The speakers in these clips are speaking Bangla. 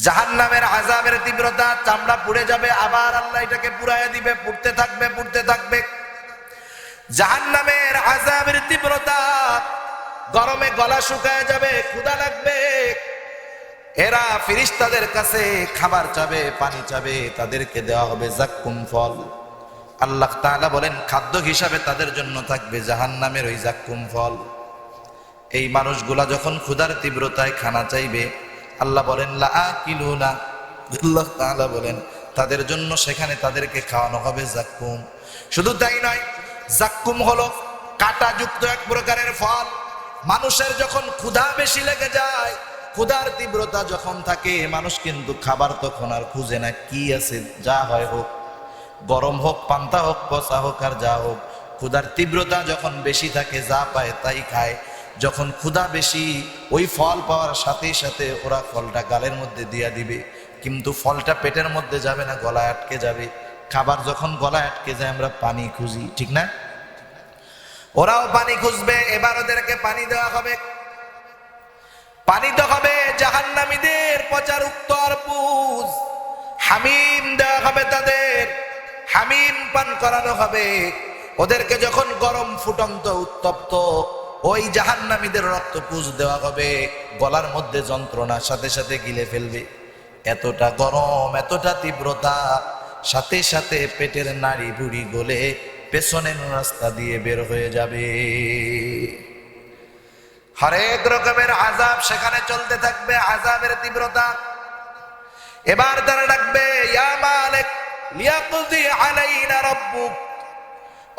জাহান্নামের আযাবের তীব্রতা, চামড়া পুড়ে যাবে, আবার আল্লাহ এটাকে পুড়াইয়া দিবে, পুড়তে থাকবে পুড়তে থাকবে। জাহান্নামের আযাবের তীব্রতা, গরমে গলা শুকায় যাবে, ক্ষুধা লাগবে। এরা ফেরেশতাদের কাছে খাবার চাবে, পানি চাবে, তাদেরকে দেওয়া হবে যাক্কুম ফল। আল্লাহ তাআলা বলেন খাদ্য হিসাবে তাদের জন্য থাকবে জাহান্নামের ওই যাক্কুম ফল। এই মানুষগুলা যখন ক্ষুধার তীব্রতায় খানা চাইবে, আল্লাহ বলেন লাআকিলুনা, আল্লাহ তাআলা বলেন তাদের জন্য সেখানে তাদেরকে খাওয়ানো হবে যাক্কুম। শুধু তাই নয়, যাক্কুম হলো কাঁটাযুক্ত এক প্রকারের ফল। মানুষের যখন ক্ষুধা বেশি লেগে যায়, ক্ষুধার তীব্রতা যখন থাকে, মানুষ কিন্তু খাবার তখন আর খুঁজে না, কি আছে যা হয় হোক, গরম হোক, পান্তা হোক, পচা হোক, আর যা হোক। ক্ষুধার তীব্রতা যখন বেশি থাকে, যা পায় তাই খায়। যখন ক্ষুধা বেশি, ওই ফল পাওয়ার সাথে সাথে ওরা ফলটা গালের মধ্যে দিয়া দিবে, কিন্তু ফলটা পেটের মধ্যে যাবে না, গলায় আটকে যাবে। খাবার যখন গলায় আটকে যায়, আমরা পানি খুঁজি, ঠিক না? ওরাও পানি খুঁজবে, এবার ওদেরকে পানি দেওয়া হবে। পানি তো হবে জাহান্নামীদের পচার উক্ত আরপুজ, হামিম দেওয়া হবে তাদের, হামিম পান করানো হবে। ওদেরকে যখন গরম ফুটন্ত উত্তপ্ত ওই জাহান্নামীদের রক্তপুজ দেওয়া হবে, গলার মধ্যে যন্ত্রণা, সাথে সাথে গিলে ফেলবে। এতটা গরম, এতটা তীব্রতা, সাথে সাথে পেটের নাড়ি ভুড়ি গলে পেছনের রাস্তা দিয়ে বের হয়ে যাবে। হরেক রকমের আযাব সেখানে চলতে থাকবে, আযাবের তীব্রতা। এবার তারা ডাকবে ইয়া মালিক লিয়াকযি আলাইনা রাব্বুক,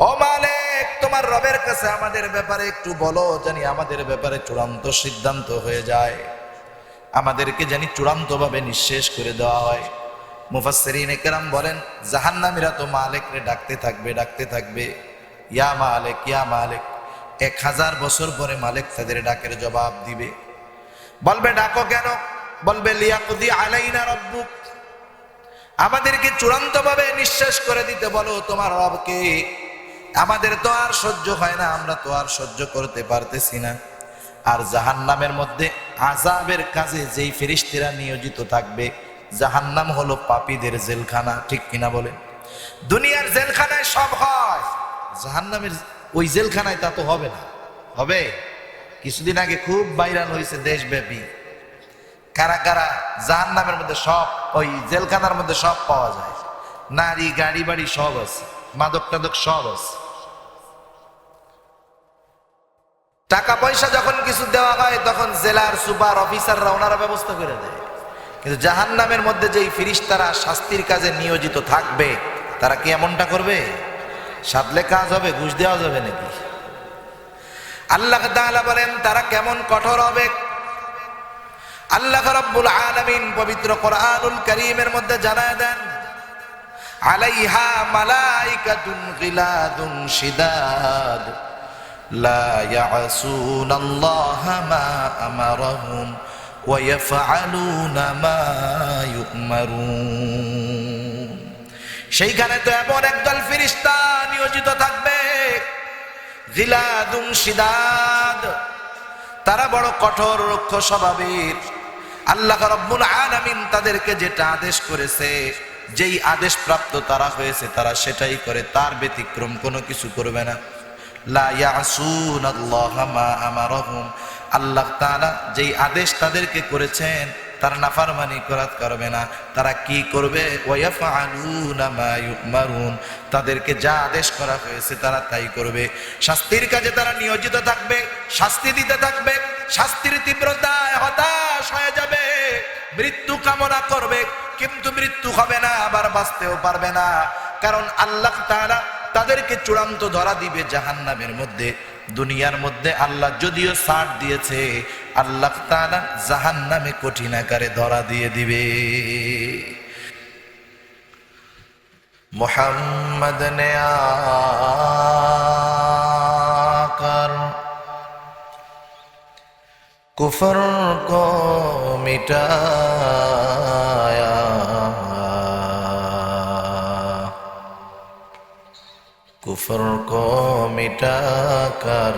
ও মালিক তোমার রবের কাছে আমাদের ব্যাপারে একটু বলো, জানি আমাদের ব্যাপারে চূড়ান্ত সিদ্ধান্ত হয়ে যায়, আমাদেরকে জানি চূড়ান্তভাবে নিঃশেষ করে দেওয়া হয়। মুফাসসিরিনে কেরাম বলেন জাহান্নামীরা তো মালিকরে ডাকতে থাকবে, ডাকতে থাকবে, ইয়া মালিক ইয়া মালিক। 1000 বছর পরে মালিক তাদের ডাকের জবাব দিবে, বলবে ডাকো কেন? বলবে লিয়াকযি আলাইনা রাব্বুক, আমাদেরকে চূড়ান্তভাবে নিঃশেষ করে দিতে বলো তোমার রবকে, আমাদের তো আর সহ্য হয় না, আমরা তো আর সহ্য করতে পারতেছি না। আর জাহান্নামের মধ্যে আযাবের কাজে যেই ফেরেশতারা নিয়োজিত থাকবে, জাহান্নাম হলো পাপীদের জেলখানা, ঠিক কিনা বলে? দুনিয়ার জেলখানায় সব হয়, জাহান্নামের ওই জেলখানায় তা তো হবে না। হবে? কিছুদিন আগে খুব ভাইরাল হয়েছে দেশব্যাপী, কারা কারা জাহান্নামের মধ্যে সব, ওই জেলখানার মধ্যে সব পাওয়া যায়, নারী গাড়ি বাড়ি সব আছে, মাদক টাদক সব আছে। টাকা পয়সা যখন কিছু দেওয়া হয়, তখন জেলার সুপার অফিসাররা ওনারা ব্যবস্থা করে দেয়। কিন্তু জাহান্নামের মধ্যে যেই ফেরেশতারা শাস্তির কাজে নিয়োজিত থাকবে, তারা কি এমনটা করবে? সাধলে কাজ হবে, ঘুষ দেওয়া যাবে নাকি? আল্লাহ তাআলা বলেন তারা কেমন কঠোর হবে। আল্লাহ রাব্বুল আলামিন পবিত্র কোরআনুল কারীমের মধ্যে জানায় দেন, আলাইহা মালাইকাতুন গিলাদুন শিদাদ লা ইয়াসুনাল্লাহা মা আমারাহুম ওয়া ইয়াফআলুনা মা ইউমারুন। সেইখানে তো এমন একদল ফেরেশতা নিয়োজিত থাকবে, গিলাদুন শিদাদ, তারা বড় কঠোর রুক্ষ স্বভাবের। আল্লাহ রাব্বুল আলামিন তাদেরকে যেটা আদেশ করেছে, যেই আদেশ প্রাপ্ত তারা হয়েছে, তারা সেটাই করে, তার ব্যতিক্রম কোনো কিছু করবে না। লা ইয়াসুনাল্লাহা মা আমারাহুম, আল্লাহ তাআলা যেই আদেশ তাদেরকে করেছেন তার নাফরমানি করবে না। তারা কি করবে? ওয়া ইয়াফআলুনা মা ইউমারুন, তাদেরকে যা আদেশ করা হয়েছে তারা তাই করবে। শাস্তির কাজে তারা নিয়োজিত থাকবে, শাস্তি দিতে থাকবে, শাস্তির তীব্রতায় হতাশ হয়ে যাবে, মৃত্যু কামনা করবে, কিন্তু মৃত্যু হবে না, আবার বাঁচতেও পারবে না। কারণ আল্লাহ তাআলা তাদেরকে চূড়ান্ত ধরা দিবে জাহান্নামের মধ্যে। দুনিয়ার মধ্যে আল্লাহ যদিও ছাড় দিয়েছে, আল্লাহ তাআলা জাহান্নামে কঠিন আকারে ধরা দিয়ে দিবে। মুহাম্মদ ने आकर कुफर को मिटाया, कुफर को मिटाकर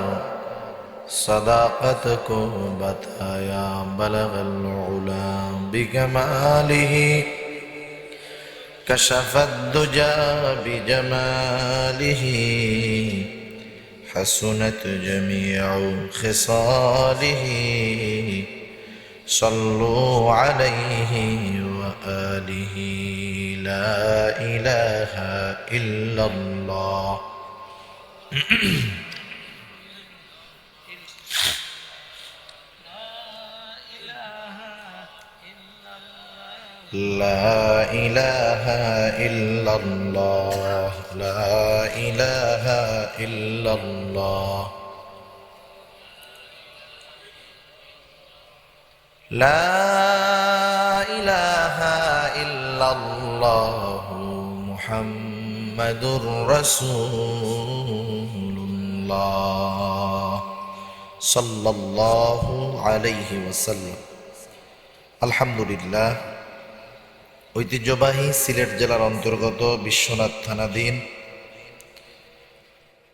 صداقتكم بتايا بلغ العلا بكماله كشف الدجى بجماله حسنت جميع خصاله صلوا عليه وآله لا إله إلا الله لا إله إلا الله لا إله إلا الله لا إله إلا الله محمد رسول الله صلى الله عليه وسلم الحمد لله ঐতিহ্যবাহী সিলেট জেলার অন্তর্গত বিশ্বনাথ থানাধীন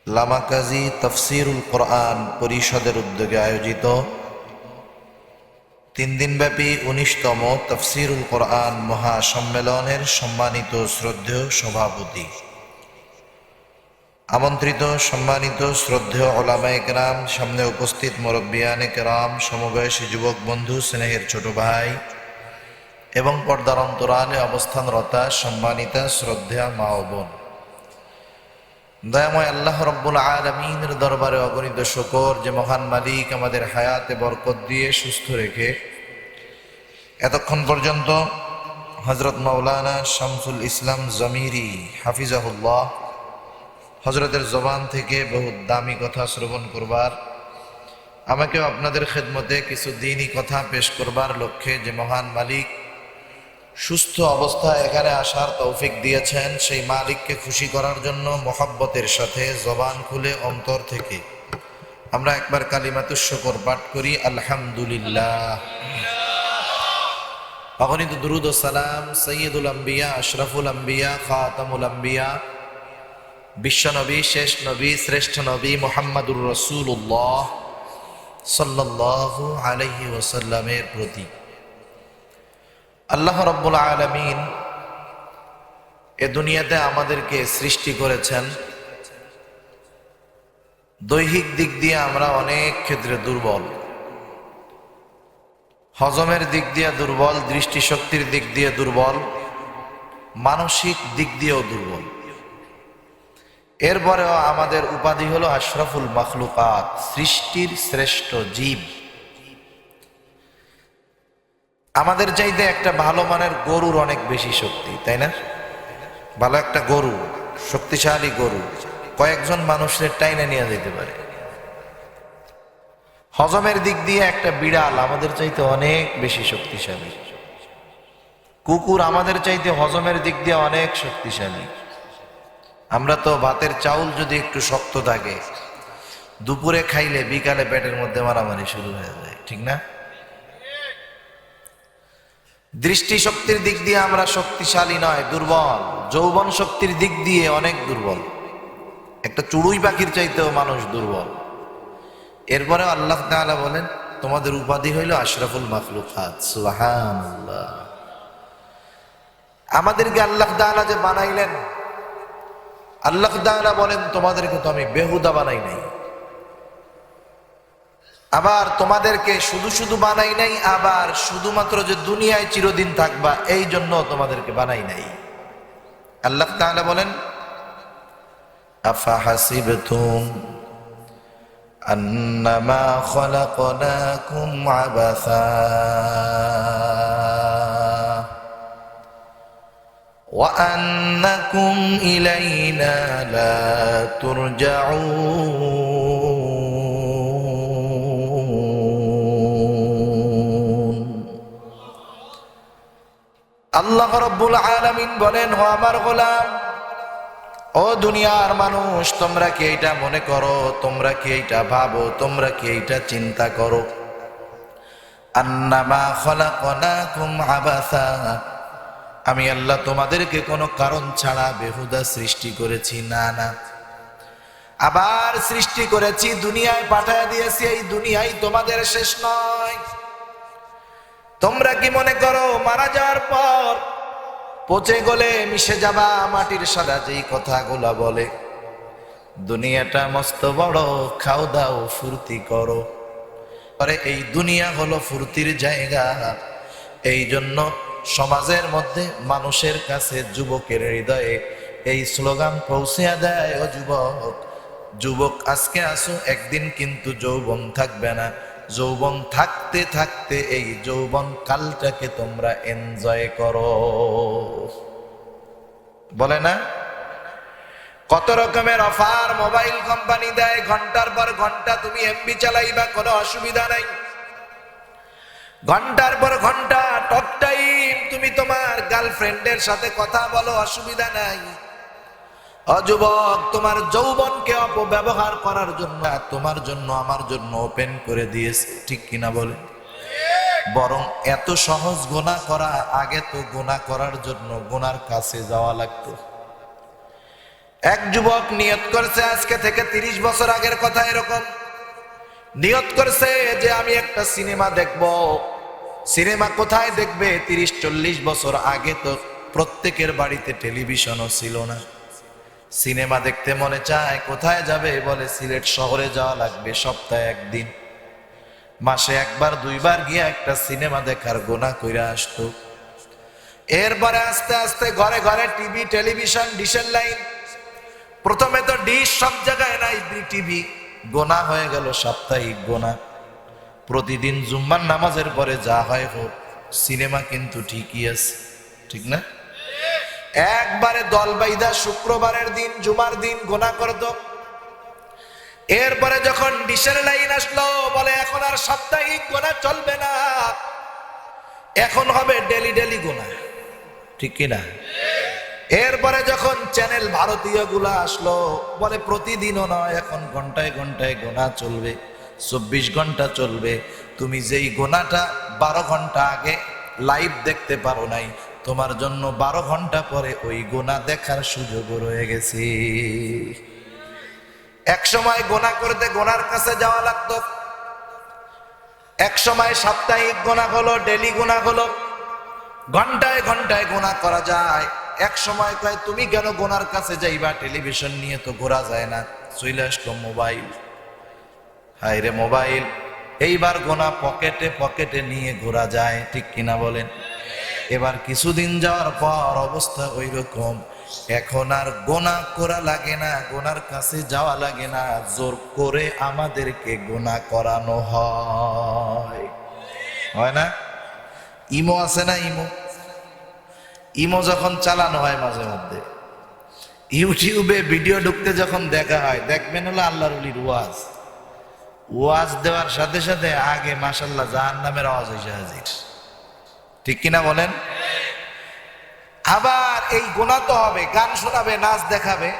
লামাকাজি তাফসিরুল কোরআন পরিষদের উদ্যোগে আয়োজিত 3 দিনব্যাপী 19তম তাফসিরুল কোরআন মহাসম্মেলনের সম্মানিত শ্রদ্ধেয় সভাপতি, আমন্ত্রিত সম্মানিত শ্রদ্ধেয় উলামায়ে কেরাম, সামনে উপস্থিত মুরব্বিয়ানে কেরাম, সমবয়সী যুবক বন্ধু, স্নেহের ছোট ভাই এবং পর্দার অন্তরালে অবস্থানরতা সম্মানিতা শ্রদ্ধেয়া মা ও বোন, দয়াময় আল্লাহ রব্বুল আলামিনের দরবারে অগণিত শুকর যে মহান মালিক আমাদের হায়াতে বরকত দিয়ে সুস্থ রেখে এতক্ষণ পর্যন্ত হযরত মাওলানা শামসুল ইসলাম জমিরি হাফিজাহুল্লাহ হযরতের জবান থেকে বহু দামি কথা শ্রবণ করবার, আমাকেও আপনাদের খেদমতে কিছু দ্বীনি কথা পেশ করবার লক্ষ্যে যে মহান মালিক সুস্থ অবস্থায় এখানে আসার তৌফিক দিয়েছেন, সেই মালিককে খুশি করার জন্য মহব্বতের সাথে জবান খুলে অন্তর থেকে আমরা একবার কালিমাতুশ শুকর পাঠ করি, আলহামদুলিল্লাহ। অগণিত দুরুদ ও সালাম সৈয়দুল আম্বিয়া, আশরাফুল আম্বিয়া, খাতামুল আম্বিয়া, বিশ্বনবী, শেষ নবী, শ্রেষ্ঠ নবী মুহাম্মাদুর রাসূলুল্লাহ সাল্লাল্লাহু আলাইহি ওয়াসাল্লামের প্রতি। আল্লাহ রব্বুল আলামিন এ দুনিয়াতে আমাদেরকে সৃষ্টি করেছেন। দৈহিক দিক দিয়ে আমরা অনেক ক্ষেত্রে দুর্বল, হজমের দিক দিয়ে দুর্বল, দৃষ্টিশক্তির দিক দিয়ে দুর্বল, মানসিক দিক দিয়েও দুর্বল। এরপরেও আমাদের উপাধি হলো আশরাফুল মাখলুকাত, সৃষ্টির শ্রেষ্ঠ জীব। আমাদের চাইতে একটা ভালো মানের গরুর অনেক বেশি শক্তি, তাই না? ভালো একটা গরু, শক্তিশালী গরু কয়েকজন মানুষের টাইনে নিয়ে যেতে পারে। হজমের দিক দিয়ে একটা বিড়াল আমাদের চাইতে অনেক বেশি শক্তিশালী। কুকুর আমাদের চাইতে হজমের দিক দিয়ে অনেক শক্তিশালী। আমরা তো ভাতের চাউল যদি একটু শক্ত থাকে, দুপুরে খাইলে বিকালে পেটের মধ্যে মারামারি শুরু হয়ে যায়, ঠিক না? দৃষ্টিশক্তির দিক দিয়ে আমরা শক্তিশালী নয়, দুর্বল। যৌবন শক্তির দিক দিয়ে অনেক দুর্বল, একটা চড়ুই পাখির চাইতেও মানুষ দুর্বল। এরপরে আল্লাহ তাআলা বলেন তোমাদের উপাধি হইল আশরাফুল মাখলুকাত। সুবহানাল্লাহ। আমাদেরকে আল্লাহ তাআলা যে বানাইলেন, আল্লাহ তাআলা বলেন তোমাদেরকে তো আমি বেহুদা বানাই নাই, আবার তোমাদেরকে শুধু শুধু বানাই নাই, আবার শুধুমাত্র যে দুনিয়ায় চিরদিন থাকবা এই জন্য তোমাদেরকে বানাই নাই। আল্লাহ তাআলা বলেন আফাহাসিবতুম আন্নামা খালাকনাকুম আবাসা ওয়া আন্নাকুম ইলাইনা লা তুরজাউন। আল্লাহ রাব্বুল আলামিন বলেন, ও আমার গোলাম, ও দুনিয়ার মানুষ, তোমরা কি এইটা মনে করো, তোমরা কি এইটা ভাবো, তোমরা কি এইটা চিন্তা করো, আন্নামা খালাকনাকুম আবাসা, আমি আল্লাহ তোমাদেরকে কোনো কারণ ছাড়া বেহুদা সৃষ্টি করেছি? না না, আবার সৃষ্টি করেছি, দুনিয়ায় পাঠায় দিয়েছি, এই দুনিয়াই তোমাদের শেষ নয়। তোমরা কি মনে করো মারা যাওয়ার পর পচে গলে মিশে যাবা মাটির সাথে? যেই কথাগুলা বলে দুনিয়াটা মস্ত বড়, খাও দাও ফুর্তি করো, আরে এই দুনিয়া হলো ফুর্তির জায়গা। এই জন্য সমাজের মধ্যে মানুষের কাছে যুবকের হৃদয়ে এই স্লোগান পৌঁছে দেয়, ও যুবক, যুবক আজকে আসো, একদিন কিন্তু যৌবন থাকবে না। যৌবন থাকতে থাকতে এই যৌবন কালটাকে তোমরা এনজয় করো। বলে না? কত রকমের অফার মোবাইল কোম্পানি দেয়, ঘন্টার পর ঘন্টা তুমি এমবি চালাইবা, কোনো অসুবিধা নাই। ঘন্টার পর ঘন্টা টক টাইম তুমি তোমার গার্লফ্রেন্ডের সাথে কথা বলো, অসুবিধা নাই। অযুবক, তোমার যৌবনকে অপব্যবহার করার জন্য তোমার জন্য আমার জন্য ওপেন করে দিয়েছে, ঠিক কিনা বলে? বরং এত সহজ গুনাহ করা, আগে তো গুনাহ করার জন্য গুনার কাছে যাওয়া লাগতো। এক যুবক নিয়ত করছে, আজকে থেকে 30 বছর আগের কথা, এরকম নিয়ত করছে যে আমি একটা সিনেমা দেখব। সিনেমা কোথায় দেখবে? 30-40 বছর আগে তো প্রত্যেকের বাড়িতে টেলিভিশনও ছিল না। সিনেমা দেখতে মনে চায়, কোথায় যাবে? বলে সিলেট শহরে যাওয়া লাগবে, সপ্তাহে একদিন, মাসে একবার দুইবার গিয়ে একটা সিনেমা দেখার গুনাহ কইরা আসতো। এরপরে আস্তে আস্তে ঘরে ঘরে টিভি, টেলিভিশন, ডিশের লাইন। প্রথমে তো ডিশ সব জায়গায় নাই, টিভি। গোনা হয়ে গেল সাপ্তাহিক গোনা। প্রতিদিন জুম্মার নামাজের পরে যা হয় হোক, সিনেমা কিন্তু ঠিকই আছে, ঠিক না? একবারে দল বাইদা শুক্রবারের দিন, জুমার দিন গোনা করত। এরপরে যখন ডিশের লাইন আসলো, বলে এখন আর সাপ্তাহিক গোনা চলবে না, এখন হবে ডেলি ডেলি গোনা, ঠিক কিনা? এরপরে যখন চ্যানেল ভারতীয় গুলা আসলো, বলে প্রতিদিনও নয়, এখন ঘন্টায় ঘন্টায় গোনা চলবে, 24 ঘন্টা চলবে। তুমি যেই গোনাটা 12 ঘন্টা আগে লাইভ দেখতে পারো নাই, তোমার জন্য 12 ঘন্টা পরে ওই গোনা দেখার সুযোগ রয়ে গেছে। এক সময় গোনা করতে গোনার কাছে যাওয়া লাগতো, এক সময় সাপ্তাহিক গোনা হলো, ডেলি গোনা হলো, ঘন্টায় ঘন্টায় গোনা করা যায়। এক সময় কয় তুমি কেন গোনার কাছে যাইবা, টেলিভিশন নিয়ে তো ঘোরা যায় না, চলে আসলো মোবাইল। হায় রে মোবাইল, এইবার গোনা পকেটে পকেটে নিয়ে ঘোরা যায়, ঠিক কিনা বলেন? এবার কিছুদিন যাওয়ার পর অবস্থা ওই রকম, এখন আর গোনা করা লাগে না, গোনার কাছে যাওয়া লাগে না, জোর করে আমাদেরকে গোনা করানো হয়, হয় না? ইমো আছে না? ইমো যখন চালানো হয় মাঝে মধ্যে, ইউটিউবে ভিডিও ঢুকতে যখন দেখা হয়, দেখবেন হলো আল্লাহর ওলির ওয়াজ দেওয়ার সাথে সাথে আগে মাশাআল্লাহ জাহান্নামের আওয়াজ হইছে হাজির, ঠিক কিনা বলেন? আবার এই গোনা তো হবে, গান শোনাবে, নাচ দেখাবে,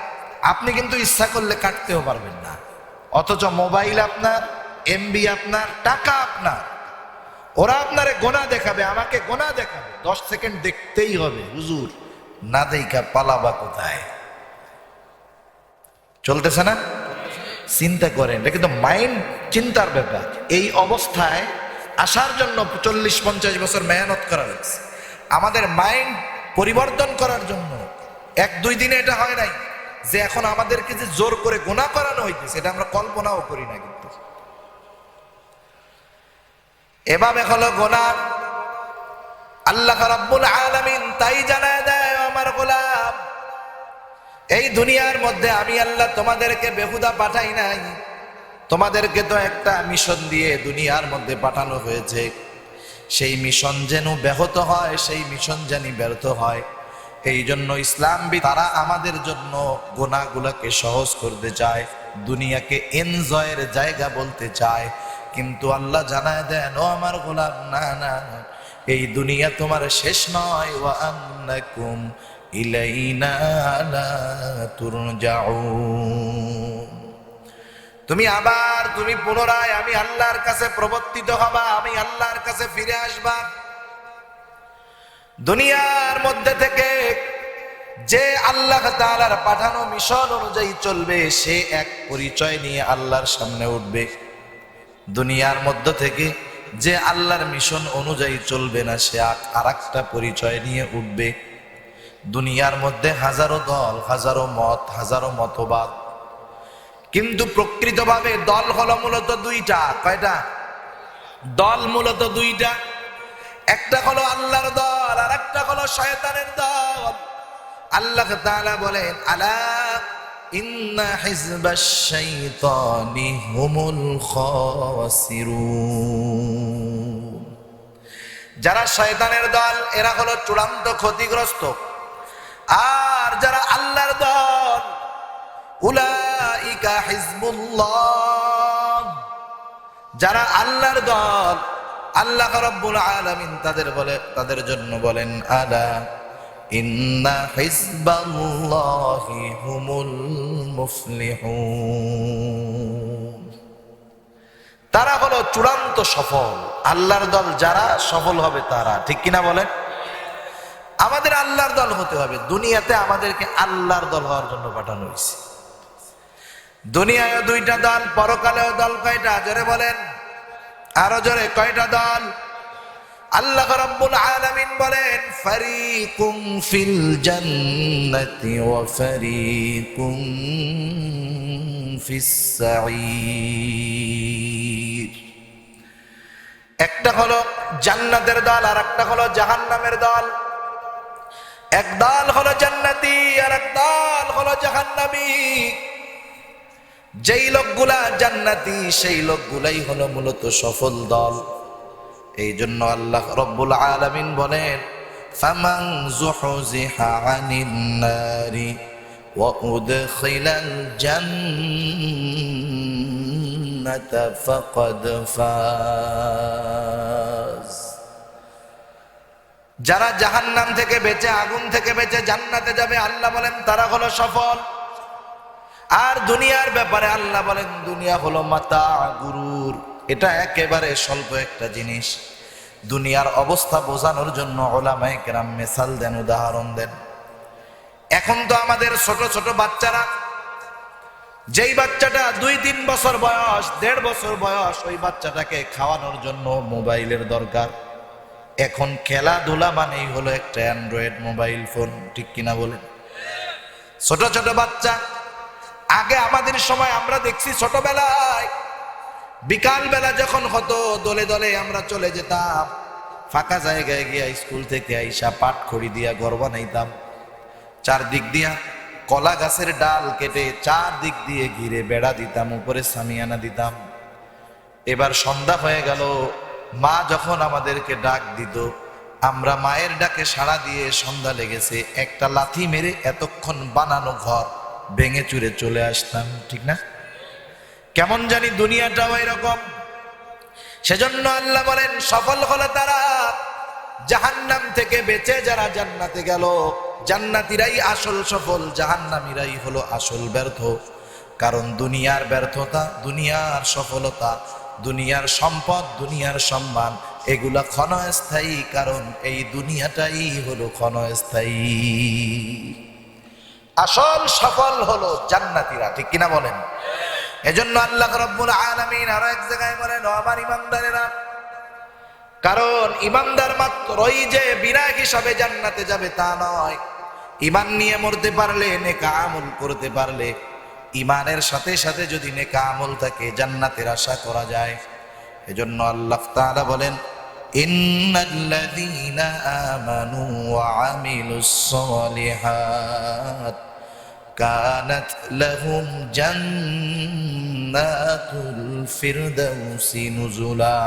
আপনি কিন্তু ইচ্ছা করলে কাটতেও পারবেন না। অথচ মোবাইল আপনার, এমবি আপনার, টাকা আপনার, ওরা আপনারে গোনা দেখাবে, আমাকে গোনা দেখাবে, 10 সেকেন্ড দেখতেই হবে। হুজুর না দেখা পালাবা কোথায়? চলতেছে না? চিন্তা করেন, এটা কিন্তু মাইন্ড চিন্তার ব্যাপার। এই অবস্থায় আসার জন্য 40-50 বছর মেহনত করা হয়েছে আমাদের মাইন্ড পরিবর্তন করার জন্য। 1-2 দিনে এটা হয় নাই যে এখন আমাদেরকে যে জোর করে গোনা করানো হইতেছে, এটা আমরা কল্পনাও করি না। কিন্তু এভাবে হলো গোনা। আল্লাহ রাব্বুল আলামিন তাই জানায় দেয়, আমার গোলাম, এই দুনিয়ার মধ্যে আমি আল্লাহ তোমাদেরকে বেহুদা পাঠাই নাই, তোমাদেরকে তো একটা মিশন দিয়ে দুনিয়ার মধ্যে পাঠানো হয়েছে। সেই মিশন যেন ব্যাহত হয়, সেই মিশন যেন ব্যর্থ হয়, এই জন্য ইসলাম তারা আমাদের জন্য গুনাহগুলোকে সহজ করতে চায়, দুনিয়াকে এনজয়ের জায়গা বলতে চায়। কিন্তু আল্লাহ জানায় দেন, ও আমার গোলাম, না না, এই দুনিয়া তোমার শেষ নয়। ওয়া আন্নাকুম ইলাইনা লা তুরজাউন, তুমি পুনরায় আমি আল্লাহর কাছে প্রবর্তিত হবা, আমি আল্লাহর কাছে ফিরে আসবা। দুনিয়ার মধ্যে থেকে যে আল্লাহ তাআলার পাঠানো মিশন অনুযায়ী চলবে সে এক পরিচয় নিয়ে আল্লাহর সামনে উঠবে। দুনিয়ার মধ্য থেকে যে আল্লাহর মিশন অনুযায়ী চলবে না সে আরেকটা পরিচয় নিয়ে উঠবে। দুনিয়ার মধ্যে হাজারো দল, হাজারো মত, হাজারো মতবাদ, কিন্তু প্রকৃতভাবে দল হলো মূলত দুইটা। কয়টা দল? মূলত দুইটা। একটা হলো আল্লাহর দল আর একটা হলো শয়তানের দল। আল্লাহ তাআলা বলেন, আলা ইন্না হিজবাশ শাইতানি হুমুল খাসিরুন। যারা শয়তানের দল এরা হলো চূড়ান্ত ক্ষতিগ্রস্ত। আর যারা আল্লাহর দল উলাইকা হিজবুল্লাহ, যারা আল্লাহর দল, আল্লাহ রাব্বুল আলামিন তাদের জন্য বলেন, আলা ইন্না হিজবাল্লাহি হুমুল মুফলিহুন। তারা হলো চূড়ান্ত সফল। আল্লাহর দল যারা সফল হবে তারা, ঠিক কিনা বলেন? আমাদের আল্লাহর দল হতে হবে। দুনিয়াতে আমাদেরকে আল্লাহর দল হওয়ার জন্য পাঠানো হয়েছে। দুনিয়ায় দুইটা দল, পরকালেও দল। কয়টা? জোরে বলেন, আরো জোরে, কয়টা দল? আল্লাহ রাব্বুল আলামিন বলেন, ফারিকুম ফিল জান্নাতি ওয়া ফারিকুম ফিস সাঈর। একটা হলো জান্নাতের দল আর একটা হলো জাহান্নামের দল। এক দল হলো জান্নাতি আর এক দল হলো জাহান্নামী। যেই লোকগুলা জান্নাতি সেই লোকগুলাই হলো মূলত সফল দল। এই জন্য আল্লাহ রাব্বুল আলামিন বলেন, ফামান যুহজিহা আনিন নারি ওয়া উদখিলাল জান্নাতা ফাকাদ ফাজ। যারা জাহান্নাম থেকে বেঁচে, আগুন থেকে বেঁচে জান্নাতে যাবে, আল্লাহ বলেন তারা হলো সফল। আর দুনিয়ার ব্যাপারে আল্লাহ বলেন, দুনিয়া হলো মাতা, গুরুর। এটা একেবারে স্বল্প একটা জিনিস। দুনিয়ার অবস্থা বোঝানোর জন্য উলামায়ে কেরাম মিসাল দেন, উদাহরণ দেন। এখন তো আমাদের ছোট ছোট বাচ্চারা, যেই বাচ্চাটা 2-3 বছর বয়স, 1.5 বছর বয়স, ওই বাচ্চাটাকে খাওয়ানোর জন্য মোবাইলের দরকার। এখন খেলাধুলা মানেই হলো একটা অ্যান্ড্রয়েড মোবাইল ফোন, ঠিক কিনা বলেন? ছোট ছোট বাচ্চা। আগে আমাদের সময় আমরা দেখছি ছোটবেলায় বিকাল বেলা যখন হতো দলে দলে আমরা চলে যেতাম, ফাঁকা জায়গায় গিয়া স্কুল থেকে আইসা পাটখড়ি দিয়া ঘর বানাইতাম। চারদিক দিয়া কলা গাছের ডাল কেটে চারদিক দিয়ে ঘিরে বেড়া দিতাম, উপরে সামিয়ানা দিতাম। এবার সন্ধ্যা হয়ে গেল, মা যখন আমাদেরকে ডাক দিত, আমরা মায়ের ডাকে সাড়া দিয়ে সন্ধ্যা লেগেছে একটা লাথি মেরে এতক্ষণ বানানো ঘর ভেঙে চুরে চলে আসতাম, ঠিক না? কেমন জানি দুনিয়াটাও এরকম। সেজন্য আল্লাহ বলেন, সফল হলো তারা জাহান্নাম থেকে বেঁচে যারা জান্নাতে গেল। জান্নাতীরাই আসল সফল, জাহান্নামীরাই হলো আসল ব্যর্থ। কারণ দুনিয়ার ব্যর্থতা, দুনিয়ার সফলতা, দুনিয়ার সম্পদ, দুনিয়ার সম্মান, এগুলা ক্ষণস্থায়ী। কারণ এই দুনিয়াটাই হলো ক্ষণস্থায়ী। আসল সফল হলো জান্নাতীরা, ঠিক কিনা বলেন? এজন্য আল্লাহ রাব্বুল আলামিন আরো এক জায়গায় বলেন, ও আমার ইমানদারেরা, কারণ ইমানদার মাত্রই যে বিনা হিসাবে জান্নাতে যাবে তা নয়। ঈমান নিয়ে মরতে পারলে, নেক আমল করতে পারলে, ঈমানের সাথে সাথে যদি নেক আমল থাকে, জান্নাতের আশা করা যায়। এজন্য আল্লাহ তাআলা বলেন, ইন্নাল্লাযীনা আমানু ওয়া আমিলুস সালিহাত কানাত লাহুম জান্নাতুল ফিরদাউসি নুজুলা।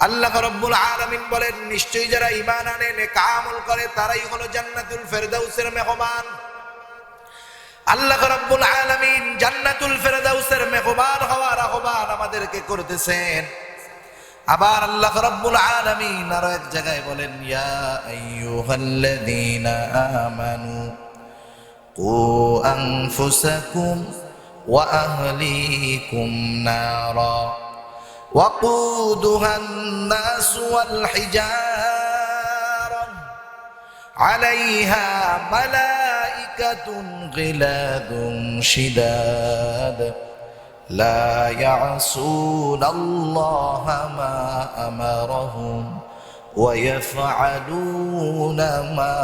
আল্লাহ রাব্বুল আলামিন বলেন, নিশ্চয়ই যারা ঈমান আনে, নেক আমল করে, তারাই হলো জান্নাতুল ফিরদাউসের মেহমান। আল্লাহ রাব্বুল আলামিন জান্নাতুল ফিরদাউসের মেহমান হওয়ার আহ্বান আমাদেরকে করতেছেন। আবার আল্লাহ রাব্বুল আলামিন আরো এক জায়গায় বলেন, ইয়া আইয়ুহাল্লাযীনা আমানু কু আনফুসাকুম ওয়া আহলিকুম নারা ওয়াকুদুহান নাস ওয়াল হিজারা আলাইহা মালাইকাতুন গিলাদুন শিদাদ লা ইয়াসুনাল্লাহা মা আমারাহুম ওয়া ইয়াফআলুনা মা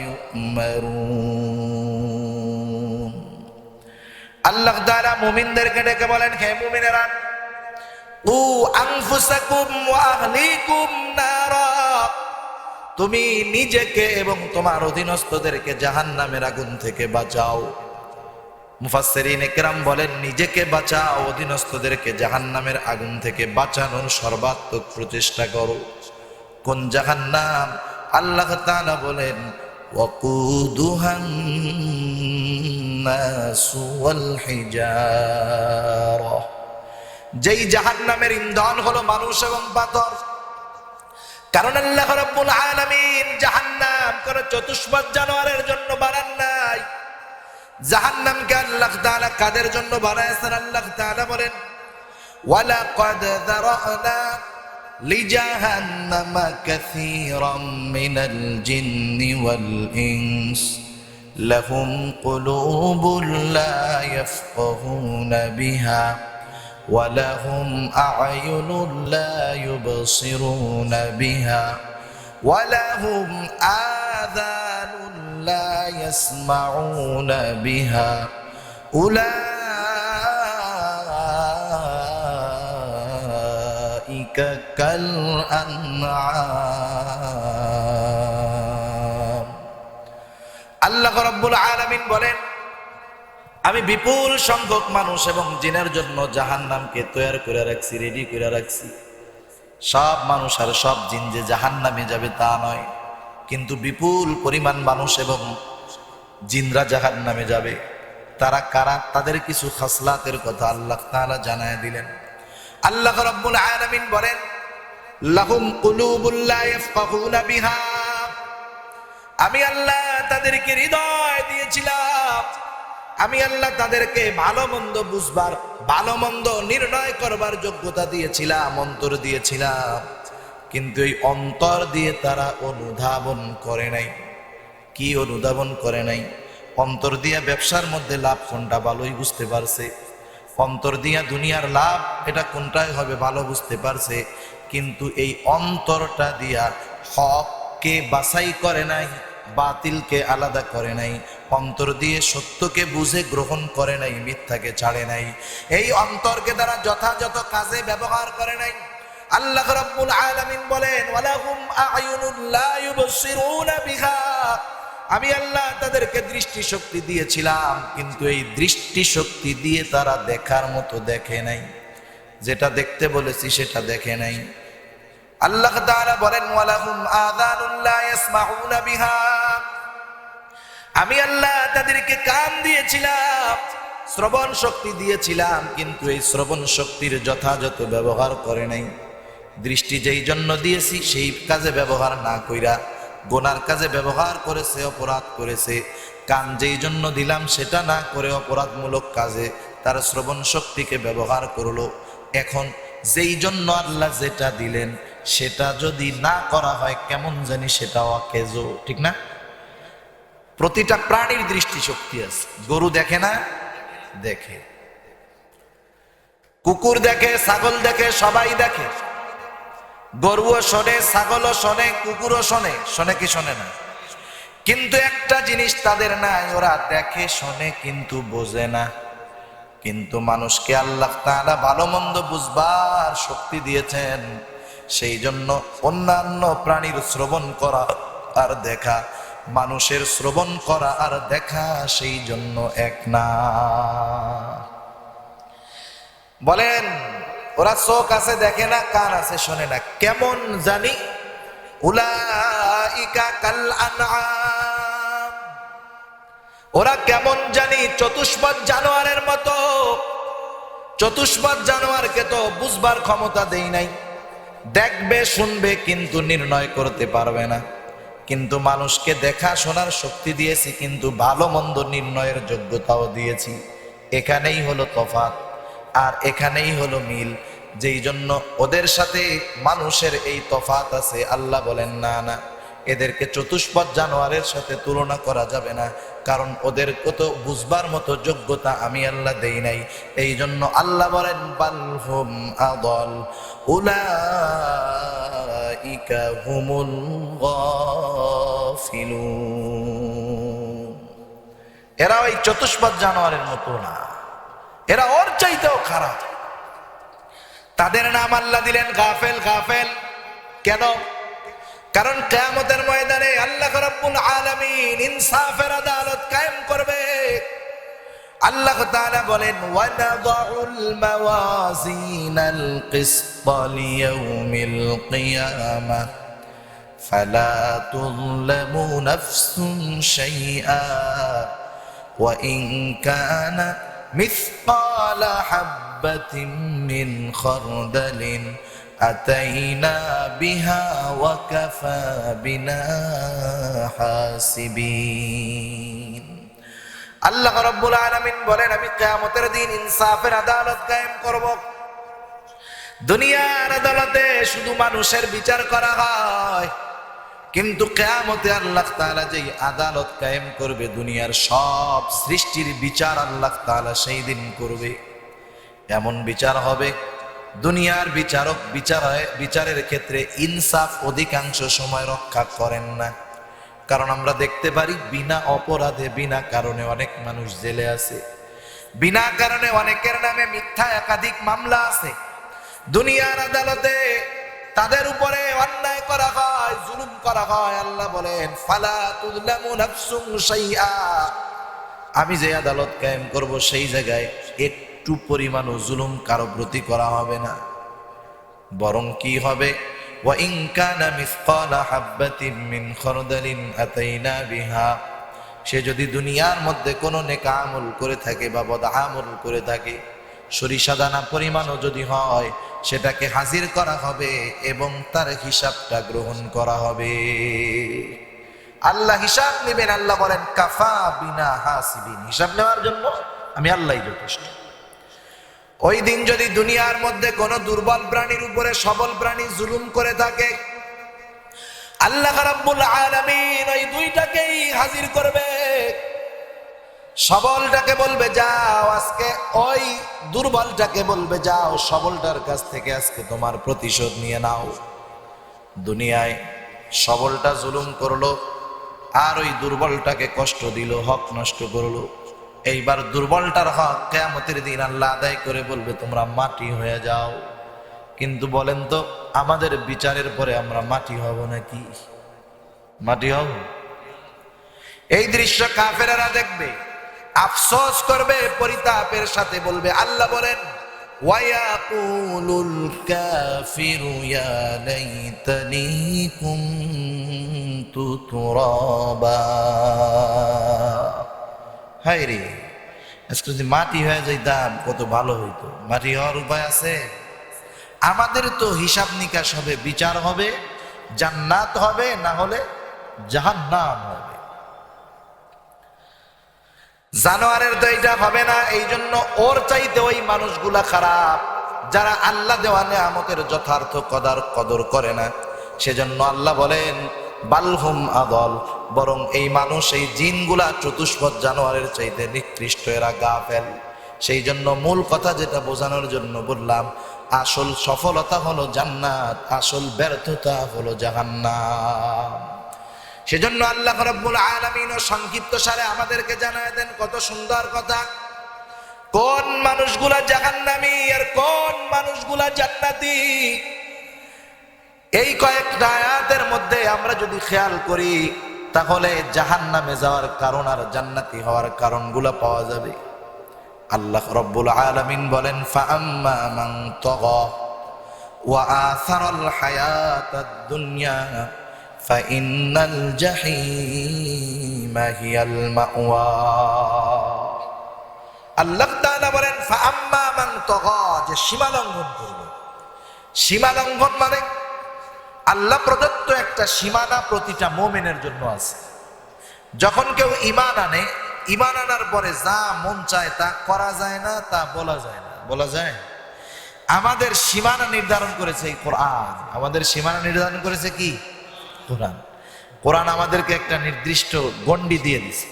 ইউমারুন। আল্লাহ তাআলা মুমিনদেরকে ডেকে বলেন, হে মুমিনেরা, উ আনফুসাকুম ওয়া আহলিকুম নারা, তুমি নিজেকে এবং তোমার অধীনস্থদেরকে জাহান্নামের আগুন থেকে বাঁচাও। মুফাসসিরিন ইকরাম বলেন, নিজেকে বাঁচাও, অধীনস্থদেরকে জাহান্নামের আগুন থেকে বাঁচানোর সর্বাত্মক প্রচেষ্টা করো। কোন জাহান্নাম? আল্লাহ তাআলা বলেন, ওয়াকুদুহান নাসু ওয়াল হিজারা, যেই জাহান্নামের ইন্ধন হলো মানুষ এবং পাথর। কারণ আল্লাহ রাব্বুল আলামিন জাহান্নাম কোন চতুষ্পদ জানোয়ারের জন্য বানান নাই। জাহান্নামকে আল্লাহ তাআলা কাদের জন্য বানায়ছেন? আল্লাহ তাআলা বলেন, ওয়ালাকাদ যারানা লিজাহান্নামা কাসীরাম মিনাল জিন্নি ওয়াল ইনস লাহুম কুলুবুন লা ইয়াফকাহুনা বিহা ولهم أعين لا يبصرون بها ولهم آذان لا يسمعون بها أولئك كالأنعام। আল্লাহ রাব্বুল আলামিন বলেন, আমি বিপুল সংখ্যক মানুষ এবং জিনের জন্য জাহান্নামকে তৈরি করে রাখছি, রেডি করে রাখছি। সব মানুষ আর সব জিন যে জাহান্নামে যাবে তা নয়, কিন্তু বিপুল পরিমাণ মানুষ এবং জিনরা জাহান্নামে যাবে। তারা কারা? তাদের কিছু খাসলাতের কথা আল্লাহ তাআলা জানায় দিলেন। আল্লাহ রাব্বুল আলামিন বলেন, লাহুম কুলুবুন লা ইয়াফকাহুনা বিহা, আমি আল্লাহ তাদেরকে হৃদয় দিয়েছিলাম, আমি আল্লাহ তাদেরকে ভালো মন্দ বুঝবার, ভালো মন্দ নির্ণয় করবার যোগ্যতা দিয়েছিলাম, অন্তর দিয়েছিলাম, কিন্তু এই অন্তর দিয়ে তারা অনুধাবন করে নাই। কি অনুধাবন করে নাই? অন্তর দিয়া ব্যবসার মধ্যে লাভ কোনটা ভালোই বুঝতে পারছে, অন্তর দিয়া দুনিয়ার লাভ এটা কোনটাই হবে ভালো বুঝতে পারছে, কিন্তু এই অন্তরটা দিয়া হককে বাছাই করে নাই, বাতিলকে আলাদা করে নাই, অন্তর দিয়ে সত্যকে বুঝে গ্রহণ করে নাই, মিথ্যাকে ছাড়ে নাই, এই অন্তরকে দ্বারা যথাযথ কাজে ব্যবহার করে নাই। আল্লাহ রাব্বুল আলামিন বলেন, ওয়ালাহুম আ'য়ুনুন লা ইউবসিরুনা বিহা, আমি আল্লাহ তাদেরকে দৃষ্টি শক্তি দিয়েছিলাম, কিন্তু এই দৃষ্টি শক্তি দিয়ে তারা দেখার মতো দেখে নাই, যেটা দেখতে বলেছি সেটা দেখে নাই। আল্লাহ তাআলা বলেন, ওয়ালাহুম আযানুন লা ইয়াসমাউনা বিহা, আমি আল্লাহ তাদেরকে কান দিয়েছিলাম, শ্রবণ শক্তি দিয়েছিলাম, কিন্তু এই শ্রবণ শক্তির যথাযথ ব্যবহার করে নাই। দৃষ্টি যেই জন্য দিয়েছি সেই কাজে ব্যবহার না কইরা গুনার কাজে ব্যবহার করেছে, অপরাধ করেছে। কান যেই জন্য দিলাম সেটা না করে অপরাধমূলক কাজে তার শ্রবণ শক্তিকে ব্যবহার করলো। এখন যেই জন্য আল্লাহ যেটা দিলেন সেটা যদি না করা হয় কেমন জানি সেটা অকেজো, ঠিক না? প্রতিটা প্রাণীর দৃষ্টি শক্তি আছে। গরু দেখে না? দেখে। কুকুর দেখে, ছাগল দেখে, সবাই দেখে। গরুও শোনে, ছাগলও শোনে, কুকুরও শোনে। শোনে কি শোনে না? কিন্তু একটা জিনিস তাদের নাই, ওরা দেখে শোনে কিন্তু বোঝে না। কিন্তু মানুষকে আল্লাহ তাআলা ভালো মন্দ বুঝবার শক্তি দিয়েছেন, সেই জন্য অন্যান্য প্রাণীর শ্রবণ করা আর দেখা, মানুষের শ্রবণ করা আর দেখা সেই জন্য এক না। বলেন, ওরা চোখ আছে দেখে না, কান আছে শোনে না, কেমন জানি উলাইকা কাল আনআম, ওরা কেমন জানি চতুষ্পদ জানোয়ারের মতো। চতুষ্পদ জানোয়ারকে তো বুঝবার ক্ষমতা দেই নাই, দেখবে শুনবে কিন্তু নির্ণয় করতে পারবে না। কিন্তু মানুষকে দেখা শোনার শক্তি দিয়েছি, কিন্তু ভালো মন্দ নির্ণয়ের যোগ্যতাও দিয়েছি। এখানেই হলো তফাৎ আর এখানেই হলো মিল। যেই জন্য ওদের সাথে মানুষের এই তফাৎ আছে, আল্লাহ বলেন না না, এদেরকে চতুষ্পদ জানোয়ারের সাথে তুলনা করা যাবে না, কারণ ওদের কত বুঝবার মতো যোগ্যতা আমি আল্লাহ দেই নাই। এই জন্য আল্লাহ বলেন বালহুম আদল উলাইকা হুমুল গাফিলুন। এরা ওই চতুষ্পদ জানোয়ারের মতো না, এরা ওর চাইতেও খারাপ। তাদের নাম আল্লাহ দিলেন গাফেল। গাফেল কেন? কারণ কিয়ামতের ময়দানে আল্লাহ রাব্বুল আলামিন ইনসাফের আদালত কায়েম করবে। আল্লাহ তাআলা বলেন ওয়ানাদাউল মাওয়াজিনাল কিসতা লিয়াউমিল কিয়ামাহ ফালা তুযলামু নাফসুন শাইআ ওয়া ইন কানা মিসকালা হাববাতিন মিন খারদালিন আতাইনা বিহা ওয়া কাফা বিনা হাসিবিন। আল্লাহ রাব্বুল আলামিন বলেন আমি কিয়ামতের দিন ইনসাফের আদালত কায়েম করব। দুনিয়ার আদালতে শুধু মানুষের বিচার করা হয়, কিন্তু কিয়ামতে আল্লাহ তাআলা যেই আদালত কায়েম করবে, দুনিয়ার সব সৃষ্টির বিচার আল্লাহ তাআলা সেই দিন করবে। এমন বিচার হবে, দুনিয়ার বিচারক বিচারের ক্ষেত্রে ইনসাফ অধিকাংশ সময় রক্ষা করেন না। কারণ আমরা দেখতে পারি বিনা অপরাধে বিনা কারণে অনেক মানুষ জেলে আছে, বিনা কারণে অনেকের নামে মিথ্যা একাধিক মামলা আছে। দুনিয়ার আদালতে তাদের উপরে অন্যায় করা হয়, জুলুম করা হয়। আল্লাহ বলেন ফালা তুযলামু নাফসুন শাইআ, আমি যে আদালত কায়েম করব সেই জায়গায় একটু পরিমাণও জুলুম কারো প্রতি করা হবে না। বরং কি হবে, ওয়া ইন কানা মিসকালা হাববাতিন মিন খারদালিন আতাইনা বিহা, সে যদি দুনিয়ার মধ্যে কোনো নেক আমল করে থাকে বা বদ আমল করে থাকে, সরিষা দানা পরিমাণও যদি হয়, সেটাকে হাজির করা হবে এবং তার হিসাবটা গ্রহণ করা হবে। আল্লাহ হিসাব নেবেন। আল্লাহ বলেন কাফা বিনা হাসিবিন, হিসাব নেওয়ার জন্য আমি আল্লাহই যথেষ্ট। ওই দিন যদি দুনিয়ার মধ্যে কোনো দুর্বল প্রাণীর উপরে সবল প্রাণী জুলুম করে থাকে, আল্লাহ রাব্বুল আলামিন ওই দুইটাকেই হাজির করবে। সবলটাকে বলবে যাও আজকে, ওই দুর্বলটাকে বলবে যাও সবলটার কাছ থেকে আজকে তোমার প্রতিশোধ নিয়ে নাও। দুনিয়ায় সবলটা জুলুম করলো আর ওই দুর্বলটাকে কষ্ট দিল, হক নষ্ট করলো। এইবার দুর্বলটার হক কিয়ামতের দিন আল্লাহ আদায় করে বলবে তোমরা মাটি হয়ে যাও। কিন্তু বলেন তো, আমাদের বিচারের পরে আমরা মাটি হব নাকি? মাটি হব? এই দৃশ্য কাফেরেরা দেখবে, আফসোস করবে, পরিতাপের সাথে বলবে। আল্লাহ বলেন ওয়ায়াকুলুল কাফিরু ইয়া লাইতানি কুনতু তুরাবা, হায় রে, আজকে যদি মাটি হয়ে যাইতাম কত ভালো হইতো। মাটি হওয়ার উপায় আছে? আমাদের তো হিসাব নিকাশ হবে, বিচার হবে, জান্নাত হবে, না হলে জাহান্নাম হবে। জানোয়ারের তো এইটা হবে না। এই জন্য ওর চাইতে ওই মানুষগুলা খারাপ যারা আল্লাহ দেওয়া নেয়ামতের যথার্থ কদর করে না। সেজন্য আল্লাহ বলেন বালহুম আদল, বরং এই মানুষ, এই জিনগুলা চতুষ্পদ জানোয়ারের চাইতে নিকৃষ্ট, এরা গাফেল। সেই জন্য মূল কথা যেটা বোঝানোর জন্য বললাম, আসল সফলতা হলো জান্নাত, আসল ব্যর্থতা হলো জাহান্নাম। সেজন্য আল্লাহ রাব্বুল আলামিন সংক্ষিপ্ত সারে আমাদেরকে জানায় দেন কত সুন্দর কথা, কোন মানুষগুলা জাহান্নামী আর কোন মানুষগুলা জান্নাতি। এই কয়েকটা আয়াতের মধ্যে আমরা যদি খেয়াল করি, তাহলে জাহান্নামে যাওয়ার কারণ আর জান্নাতি হওয়ার কারণগুলো পাওয়া যাবে। আল্লাহ রাব্বুল আলামিন বলেন ফাআম্মা মান তাগা ওয়া আসারাল হায়াতাদ দুনিয়া ফাইন্নাল জাহিমা হিয়াল মাওয়া। আল্লাহ তাআলা বলেন ফাআম্মা মান তাগা, যে সীমা লঙ্ঘন করবে। সীমা লঙ্ঘন মানে আল্লাহ প্রদত্ত একটা সীমানা প্রতিটা মুমিনের জন্য আছে। যখন কেউ ঈমান আনে, ঈমান আনার পরে যা মন চায় তা করা যায় না, তা বলা যায় না। বলা যায়? আমাদের সীমানা নির্ধারণ করেছে এই কোরআন। আমাদের সীমানা নির্ধারণ করেছে কি? কোরআন। কোরআন আমাদেরকে একটা নির্দিষ্ট গণ্ডি দিয়ে দিছে।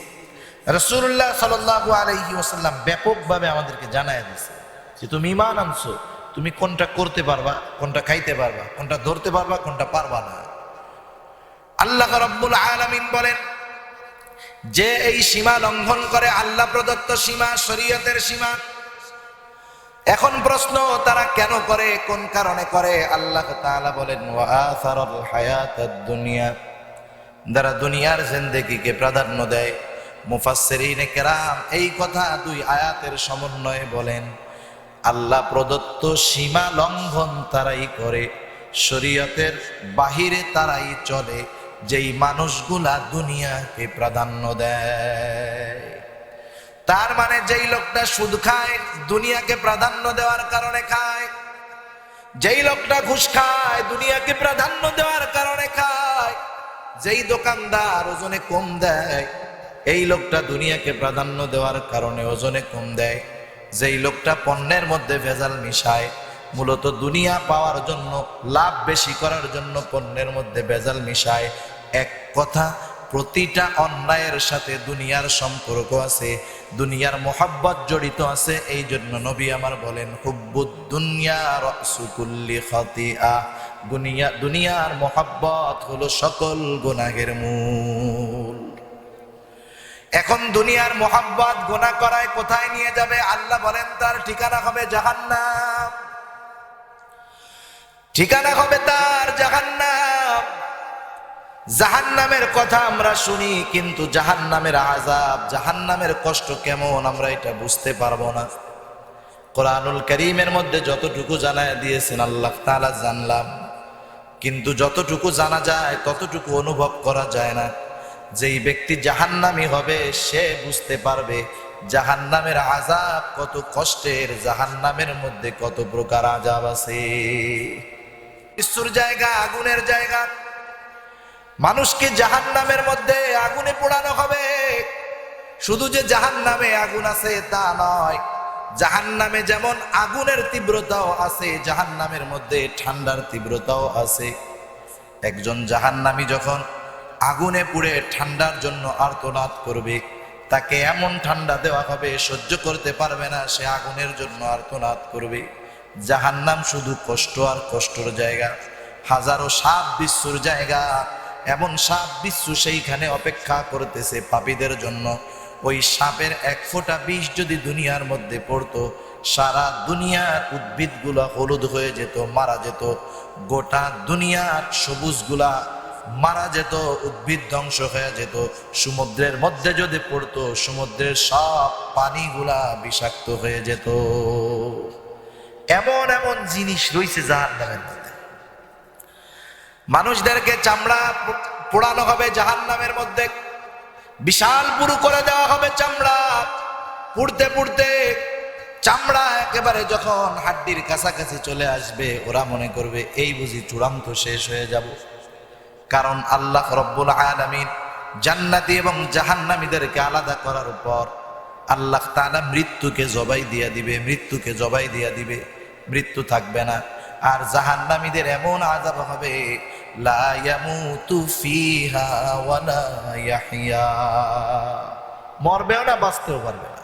রাসূলুল্লাহ সাল্লাল্লাহু আলাইহি ওয়াসাল্লাম ব্যাপকভাবে আমাদেরকে জানায় দিছে যে তুমি ঈমান আনছো, তুমি কোনটা করতে পারবা, কোনটা খাইতে পারবা, কোনটা ধরতে পারবা, কোনটা পারবা না। আল্লাহ রাব্বুল আলামিন বলেন, যে এই সীমা লঙ্ঘন করে, আল্লাহ প্রদত্ত সীমা, শরীয়তের সীমা, এখন প্রশ্ন তারা কেন করে, কোন কারণে করে? আল্লাহ তাআলা বলেন, ওয়া আসারাল হায়াতাদ দুনিয়া, যারা দুনিয়ার জিন্দেগিকে প্রাধান্য দেয়। মুফাসসিরিনে কেরাম এই কথা দুই আয়াতের সমন্বয়ে বলেন, আল্লাহ প্রদত্ত সীমা লঙ্ঘন তারাই করে, শরীয়তের বাহিরে তারাই চলে, যেই মানুষগুলা দুনিয়াকে প্রাধান্য দেয়। তার মানে যেই লোকটা সুদ খায়, দুনিয়াকে প্রাধান্য দেওয়ার কারণে খায়। যেই লোকটা ঘুষ খায়, দুনিয়াকে প্রাধান্য দেওয়ার কারণে খায়। যেই দোকানদার ওজনে কম দেয়, এই লোকটা দুনিয়াকে প্রাধান্য দেওয়ার কারণে ওজনে কম দেয়। যেই লোকটা পণ্যের মধ্যে ভেজাল মিশায়, মূলত দুনিয়া পাওয়ার জন্য, লাভ বেশি করার জন্য পণ্যের মধ্যে ভেজাল মিশায়। এক কথা, প্রতিটা অন্যায়ের সাথে দুনিয়ার সম্পর্ক আছে, দুনিয়ার মোহাব্বত জড়িত আছে। এই জন্য নবী আমার বলেন, হুব্বুদ দুনিয়া রাসু কুল্লি খাতিআ, দুনিয়ার মোহাব্বত হলো সকল গুনাহের মূল। এখন দুনিয়ার মোহাব্বত গুনাহ করায় কোথায় নিয়ে যাবে? আল্লাহ বলেন, তার ঠিকানা হবে জাহান্নাম। ঠিকানা হবে তার জাহান্নাম। জাহান্নামের কথা আমরা শুনি, কিন্তু জাহান্নামের আযাব, জাহান্নামের কষ্ট কেমন আমরা এটা বুঝতে পারবো না। কোরআনুল কারীমের মধ্যে যতটুকু জানায় দিয়েছেন আল্লাহ তাআলা জানলাম, কিন্তু যতটুকু জানা যায় ততটুকু অনুভব করা যায় না। যেই ব্যক্তি জাহান্নামী হবে সে বুঝতে পারবে জাহান্নামের আযাব কত কষ্টের, জাহান্নামের মধ্যে কত প্রকার আযাব আছে। মৃত্যুর জায়গা, আগুনের জায়গা। মানুষকে জাহান্নামের মধ্যে আগুনে পোড়ানো হবে। শুধু যে জাহান্নামে আগুন আছে তা নয়, জাহান্নামে যেমন আগুনের তীব্রতাও আছে, জাহান্নামের মধ্যে ঠান্ডার তীব্রতাও আছে। একজন জাহান্নামী যখন আগুনে পুড়ে ঠান্ডার জন্য আর্তনাদ করবে, তাকে এমন ঠান্ডা দেওয়া হবে সহ্য করতে পারবে না, সে আগুনের জন্য আর্তনাদ করবে। জাহান্নাম শুধু কষ্ট আর কষ্টর জায়গা, হাজারো সাপ বিচ্ছুর জায়গা। এমন সাপ বিচ্ছু সেইখানে অপেক্ষা করতেছে পাপীদের জন্য। ওই সাপের এক ফোঁটা বিষ যদি দুনিয়ার মধ্যে পড়তো, সারা দুনিয়ার উদ্ভিদগুলা হলুদ হয়ে যেত, মারা যেত। গোটা দুনিয়ার সবুজগুলা মারা যেত, উদ্ভিদ ধ্বংস হয়ে যেত। সমুদ্রের মধ্যে যদি পড়তো, সমুদ্রের সব পানিগুলা বিষাক্ত হয়ে যেত। এমন এমন জিনিস রয়েছে জাহান্নামের মধ্যে। মানুষদেরকে চামড়া পোড়ানো হবে জাহান্নামের মধ্যে, বিশাল পুরু করে দেওয়া হবে চামড়া। পুড়তে পুড়তে চামড়া একেবারে যখন হাড্ডির কাছাকাছি চলে আসবে, ওরা মনে করবে এই বুঝি চূড়ান্ত শেষ হয়ে যাব। কারণ আল্লাহ রব্বুল আলামিন জান্নাতি এবং জাহান্নামীদেরকে আলাদা করার পর আল্লাহ তাআলা মৃত্যুকে জবাই দিয়া দিবে, মৃত্যুকে জবাই দিয়া দিবে, মৃত্যু থাকবে না। আর জাহান্নামীদের এমন আযাব হবে, লা ইয়ামুতু ফিহা ওয়ালা ইয়াহইয়া, মরবেও না, বাঁচতেও পারবে না।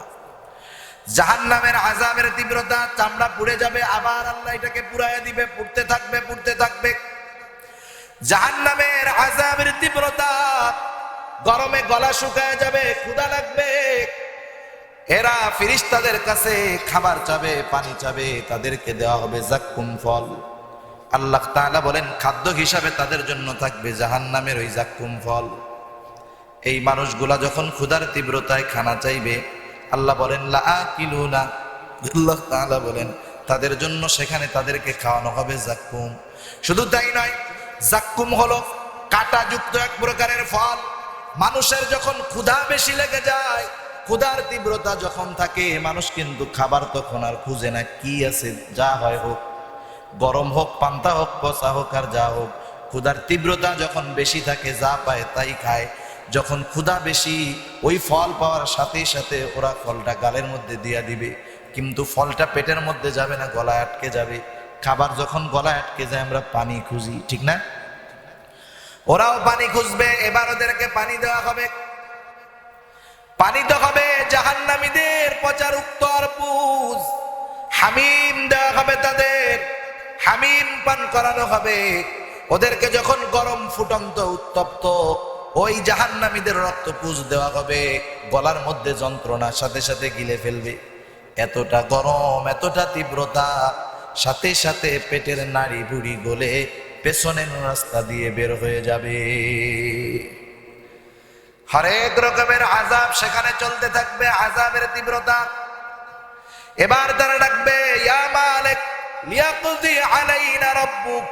জাহান্নামের আযাবের তীব্রতা, চামড়া পুড়ে যাবে, আবার আল্লাহ এটাকে পুড়াইয়া দিবে, পুড়তে থাকবে, পুড়তে থাকবে। জাহান্নামের আযাবের তীব্রতা, গরমে গলা শুকায় যাবে, ক্ষুধা লাগবে। এরা ফেরেশতাদের কাছে খাবার চাবে, পানি চাবে, তাদেরকে দেওয়া হবে যাক্কুম ফল। আল্লাহ তাআলা বলেন, খাদ্য হিসাবে তাদের জন্য থাকবে জাহান্নামের ওই যাক্কুম ফল। এই মানুষগুলা যখন ক্ষুধার তীব্রতায় খানা চাইবে, আল্লাহ বলেন লাআকিলুনা, আল্লাহ তাআলা বলেন তাদের জন্য সেখানে তাদেরকে খাওয়ানো হবে যাক্কুম। শুধু তাই নয়, যাক্কুম হলো কাঁটাযুক্ত এক প্রকারের ফল। মানুষের যখন ক্ষুধা বেশি লেগে যায়, ক্ষুধার তীব্রতা যখন থাকে, মানুষ কিন্তু খাবার তখন আর খুঁজে না। কি আছে, যা হয় হোক, গরম হোক, পান্তা হোক, পচা হোক, আর যা হোক, ক্ষুধার তীব্রতা যখন বেশি থাকে, যা পায় তাই খায়। যখন ক্ষুধা বেশি, ওই ফল পাওয়ার সাথে সাথে ওরা ফলটা গালের মধ্যে দিয়া দিবে, কিন্তু ফলটা পেটের মধ্যে যাবে না, গলায় আটকে যাবে। খাবার যখন গলায় আটকে যায়, আমরা পানি খুঁজি, ঠিক না? ওরাও পানি খুঁজবে, এবার ওদেরকে পানি দেওয়া হবে। পানি তো হবে জাহান্নামীদের পচার তরমুজ, হামিম দেওয়া হবে তাদের, হামিম পান করানো হবে ওদেরকে। যখন গরম ফুটন্ত উত্তপ্ত ওই জাহান্নামীদের রক্ত পুজ দেওয়া হবে, গলার মধ্যে যন্ত্রণার সাথে সাথে গিলে ফেলবে। এতটা গরম, এতটা তীব্রতা, সাথে সাথে পেটের নাড়ি বুড়ি গলে পেছনের রাস্তা দিয়ে বের হয়ে যাবে। হরেক রকমের আযাব সেখানে চলতে থাকবে, আযাবের তীব্রতা। এবার তারা ডাকবে, ইয়া মালিক লিয়াকযি আলাইনা রাব্বুক,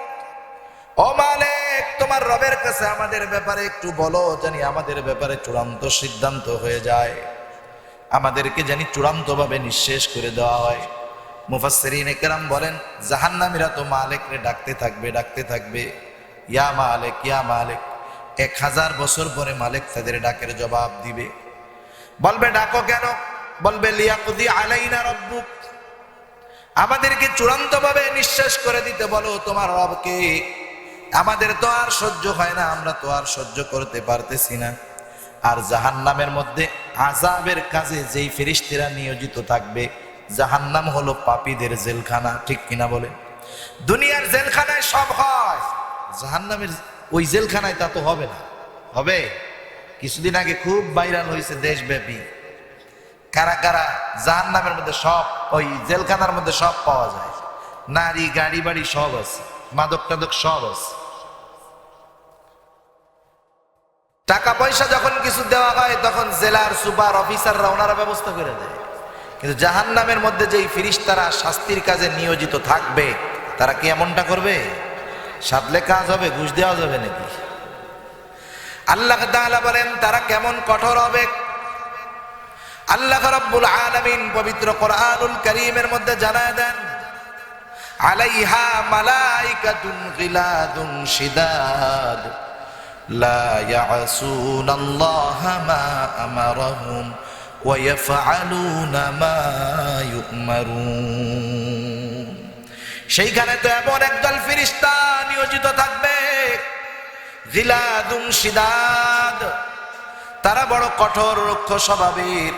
ও মালিক তোমার রবের কাছে আমাদের ব্যাপারে একটু বলো, জানি আমাদের ব্যাপারে চূড়ান্ত সিদ্ধান্ত হয়ে যায়, আমাদেরকে জানি চূড়ান্তভাবে নিঃশেষ করে দেওয়া হয়। মুফাসসিরিনে কেরাম বলেন, জাহান্নামীরা তো মালিককে ডাকতে থাকবে, ডাকতে থাকবে, ইয়া মালিক ইয়া মালিক। 1000 বছর পরে মালিক তাদের ডাকের জবাব দিবে, বলবে ডাকো কেন? বলবে লিয়াকযি আলাইনা রাব্বুক, আমাদেরকে চূড়ান্তভাবে নিঃশেষ করে দিতে বলো তোমার রবকে, আমাদের তো আর সহ্য হয় না, আমরা তো আর সহ্য করতে পারতেছি না। আর জাহান্নামের মধ্যে আযাবের কাজে যেই ফেরেশতারা নিয়োজিত থাকবে, জাহান্নাম হলো পাপীদের জেলখানা, ঠিক কিনা বলেন? দুনিয়ার জেলখানায় সব হয়, জাহান্নামের ওই জেলখানায় তা তো হবে না। হবে? কিছুদিন আগে খুব ভাইরাল হয়েছে দেশব্যাপী, কারা কারা জাহান্নামের মধ্যে সব, ওই জেলখানার মধ্যে সব পাওয়া যায়, নারী গাড়ি বাড়ি সব আছে, মাদক টাদক সব আছে। টাকা পয়সা যখন কিছু দেওয়া হয় তখন জেলার সুপার অফিসাররা ওনারা ব্যবস্থা করে দেয়। কিন্তু জাহান্নামের মধ্যে যেই ফেরেশতারা শাস্তির কাজে নিয়োজিত থাকবে, তারা কি এমনটা করবে? সাধলে কাজ হবে, ঘুষ দেওয়া যাবে নাকি? আল্লাহ তাআলা বলেন তারা কেমন কঠোর হবে। আল্লাহ রাব্বুল আলামিন পবিত্র কোরআনুল কারীমের মধ্যে জানায় দেন, আলাইহা মালাইকাতুন গিলাদুন শিদাদ লা ইয়াসুনাল্লাহা মা আমারাহুম ওয়া ইয়াফআলুনা মা ইউমারুন। সেইখানে তো এমন একদল ফেরেশতা নিয়োজিত থাকবে, গিলাদুন শিদাদ, তারা বড় কঠোর রুক্ষ স্বভাবের।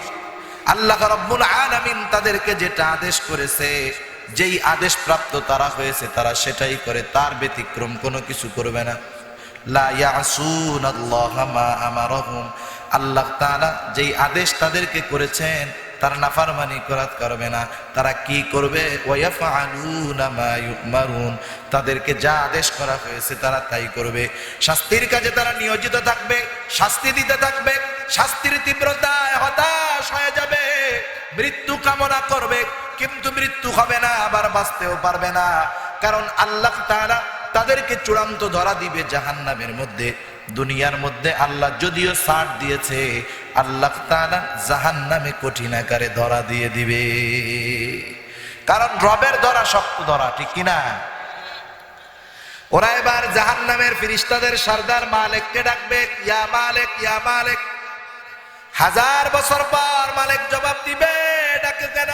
আল্লাহ রাব্বুল আলামিন তাদেরকে যেটা আদেশ করেছে, যেই আদেশ প্রাপ্ত তারা হয়েছে, তারা সেটাই করে, তার ব্যতিক্রম কোনো কিছু করবে না। লা ইয়াসুনাল্লাহা মা আমারাহুম, আল্লাহ তাআলা যেই আদেশ তাদেরকে করেছেন তারা নাফরমানি করবে না। তারা কি করবে? ওয়া ইয়াফআলুনা মা ইউমারুন, তাদেরকে যা আদেশ করা হয়েছে তারা তাই করবে। শাস্তির কাজে তারা নিয়োজিত থাকবে, শাস্তি দিতে থাকবে, শাস্তির তীব্রতায় হতাশ হয়ে যাবে, মৃত্যু কামনা করবে, কিন্তু মৃত্যু হবে না, আবার বাঁচতেও পারবে না। কারণ আল্লাহ তাআলা তাদেরকে চূড়ান্ত ধরা দিবে জাহান্নামের মধ্যে। দুনিয়ার মধ্যে আল্লাহ যদিও ছাড় দিয়েছে, আল্লাহ তাআলা জাহান্নামে কঠিন আকারে ধরা দিয়ে দিবে। কারণ রবের ধরা শক্ত ধরা, ঠিক কিনা? ওরা এবার জাহান্নামের ফেরেশতাদের সরদার মালিককে ডাকবে, ইয়া মালিক ইয়া মালিক। 1000 বছর পর মালিক জবাব দিবে, ডাকে কেন?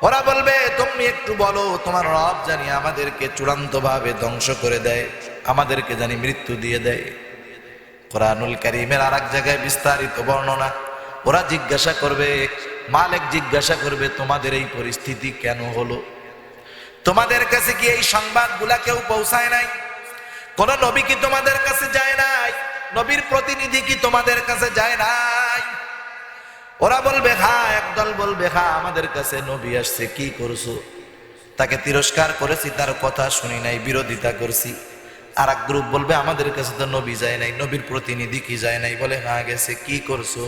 ওরা বলবে, তুমি একটু বলো তোমার রব জানি আমাদেরকে চূড়ান্ত ভাবে ধ্বংস করে দেয়, আমাদেরকে জানি মৃত্যু দিয়ে দেয়। কোরআনুল কারীমের আরেক জায়গায় বিস্তারিত বর্ণনা। ওরা জিজ্ঞাসা করবে, মালিক জিজ্ঞাসা করবে, তোমাদের এই পরিস্থিতি কেন হলো? তোমাদের কাছে কি এই সংবাদগুলা কেউ পৌঁছায় নাই? কোন নবী কি তোমাদের কাছে যায় নাই? নবীর প্রতিনিধি কি তোমাদের কাছে যায় নাই? ওরা বলবে হ্যাঁ, একদল বলবে হ্যাঁ আমাদের কাছে নবী আসছে, কি করছো? তাকে তিরস্কার করেছি, তার কথা শুনি নাই, বিরোধিতা করছি। আর এক গ্রুপ বলবে আমাদের কাছে তো নবী যায় নাই, নবীর প্রতিনিধি কি যায় নাই? বলে হ্যাঁ গেছে, কি করছো?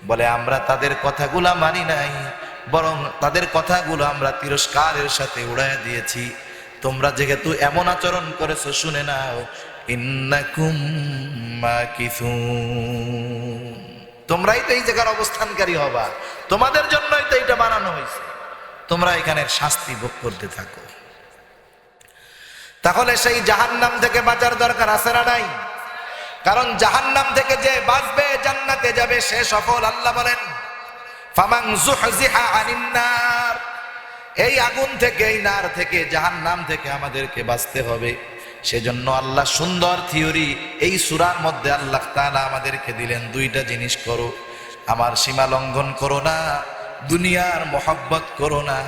বলে আমরা তাদের কথাগুলা মানি নাই, বরং তাদের কথাগুলো আমরা তিরস্কারের সাথে উড়াইয়া দিয়েছি। তোমরা যেহেতু এমন আচরণ করেছো, শুনে নাও, ইন্নাকুম মাকিসুন, তোমরাই তো এই জায়গার অবস্থানকারী হবা, তোমাদের জন্যই তো এটা বানানো হয়েছে, তোমরা এখানের শাস্তি ভোগ করতে থাকো। তাহলে সেই জাহান্নাম থেকে বাঁচার দরকার আছে না নাই? কারণ জাহান্নাম থেকে যে বাঁচবে জান্নাতে যাবে সে সফল। আল্লাহ বলেন, ফামান যুহজিহা আনিন নার, এই আগুন থেকে, এই নার থেকে, জাহান্নাম থেকে আমাদেরকে বাঁচতে হবে। সেজন্য আল্লাহ সুন্দর থিওরি এই সূরার মধ্যে আল্লাহ তাআলা আমাদেরকে দিলেন, দুইটা জিনিস করো, আমার সীমা লঙ্ঘন করো না, দুনিয়ার মোহব্বত করো না,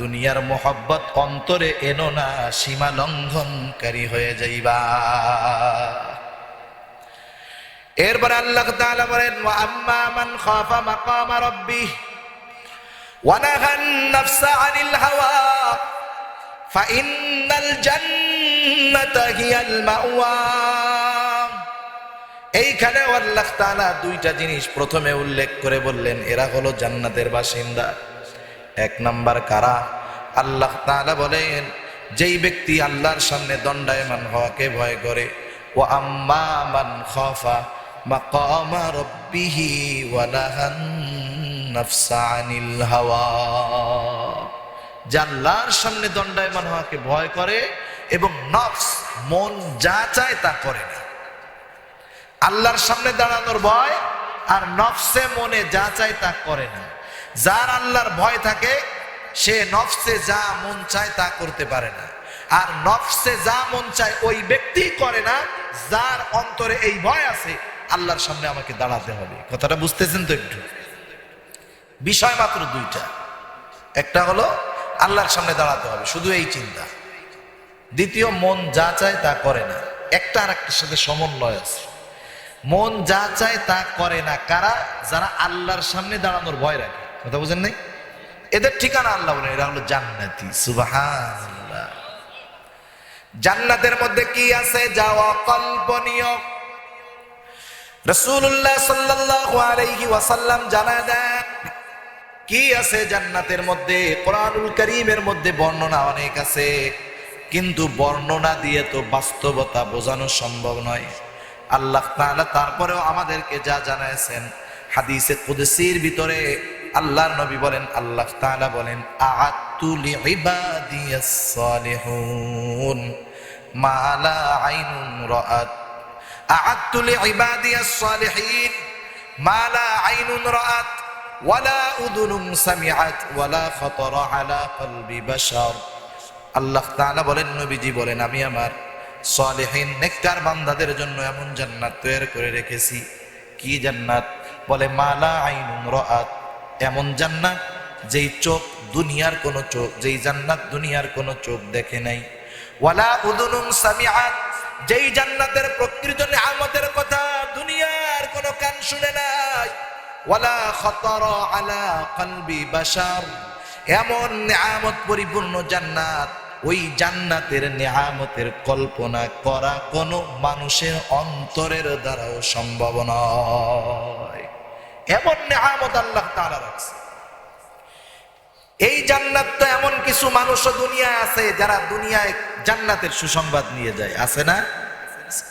দুনিয়ার মোহব্বত অন্তরে এনো না, সীমা লঙ্ঘনকারী হয়ে যাইবা। এরপর আল্লাহ তাআলা বলেন, ওয়া আম্মা মান খাফা মাকামা রাব্বিহ ওয়া নাহান নাফসা আনিল হাওয়া ফাইন্নাল জান্নাতা হিয়াল মাওয়া। এইখানে আল্লাহ তাআলা দুইটা জিনিস প্রথমে উল্লেখ করে বললেন, এরা হলো জান্নাতের বাসিন্দা। এক নাম্বার কারা? আল্লাহ তাআলা বলেন, যেই ব্যক্তি আল্লাহর সামনে দণ্ডায়মান হওয়াকে ভয় করে। ও আম্মা মান খাফা মাকামা রাব্বিহি ওয়া নাহান নাফসা আনিল হাওয়া, যে আল্লাহর সামনে দণ্ডায়মান হওয়াকে ভয় করে এবং নফস মন যা চায় তা করে না। আল্লাহর সামনে দাঁড়ানোর ভয় আর নফসে মনে যা চায় তা করে না। যার আল্লাহর ভয় থাকে সে নফসে যা মন চায় তা করতে পারে না, আর নফসে যা মন চায় ওই ব্যক্তি করে না যার অন্তরে এই ভয় আছে, আল্লাহর সামনে আমাকে দাঁড়াতে হবে। কথাটা বুঝতেছেন তো? একটু বিষয় মাত্র দুইটা, একটা হলো আল্লাহর সামনে দাঁড়াতে হবে, শুধু এই চিন্তা। দ্বিতীয়, মন যা চায় তা করে না। একটা আর একটার সাথে সমন্বয় আছে। মন যা চায় তা করে না কারা? যারা আল্লাহর সামনে দাঁড়ানোর ভয় রাখে। কথা বুঝেন নাই? এদের ঠিকানা আল্লাহ বলেন, এরা হলো জান্নাতি। সুবহানাল্লাহ। জান্নাতের মধ্যে কি আছে যা অকল্পনীয়? রাসূলুল্লাহ সাল্লাল্লাহু আলাইহি ওয়াসাল্লাম জানায় দেন কি আছে জান্নাতের মধ্যে। কোরআনুল কারীমের মধ্যে বর্ণনা অনেক আছে, কিন্তু বর্ণনা দিয়ে তো বাস্তবতা বোঝানো সম্ভব নয়। আল্লাহ তাআলা তারপরেও আমাদেরকে যা জানাইছেন, হাদিসে কুদসির ভিতরে আল্লাহর নবী বলেন, আল্লাহ তাআলা বলেন, আ'আদতু লিইবাদিয়াস সালিহুন মা লা আইনুন রাআত, আ'আদতু লিইবাদিয়াস সালিহিন মা লা আইনুন রাআত ওয়ালা উযুনুন সামিআত ওয়ালা খাতারা আলা কলবি বাশার। আল্লাহ তাআলা বলেন, নবীজি বলেন, আমি আমার সালেহিন নেককার বান্দাদের জন্য এমন জান্নাত তৈরি করে রেখেছি। কি জান্নাত? বলে মালা আইনুন রাআত, এমন জান্নাত যেই চোখ দুনিয়ার কোন চোখ, যেই জান্নাত দুনিয়ার কোন চোখ দেখে নাই। ওয়ালা উযুনুন সামিআত, যেই জান্নাতের প্রকৃত নিয়ামতের কথা দুনিয়ার কোন কান শুনে নাই। ওয়ালা খাতারা আলা কলবি বাশার, এমন নিয়ামত পরিপূর্ণ জান্নাত, ওই জান্নাতের নিয়ামতের কল্পনা করা কোনো মানুষের অন্তরের দ্বারাও সম্ভব নয়। এমন নিয়ামত আল্লাহ তাআলা রাখছে। এই জান্নাত তো এমন কিছু মানুষও দুনিয়ায় আছে যারা দুনিয়ায় জান্নাতের সুসংবাদ নিয়ে যায়, আছে না?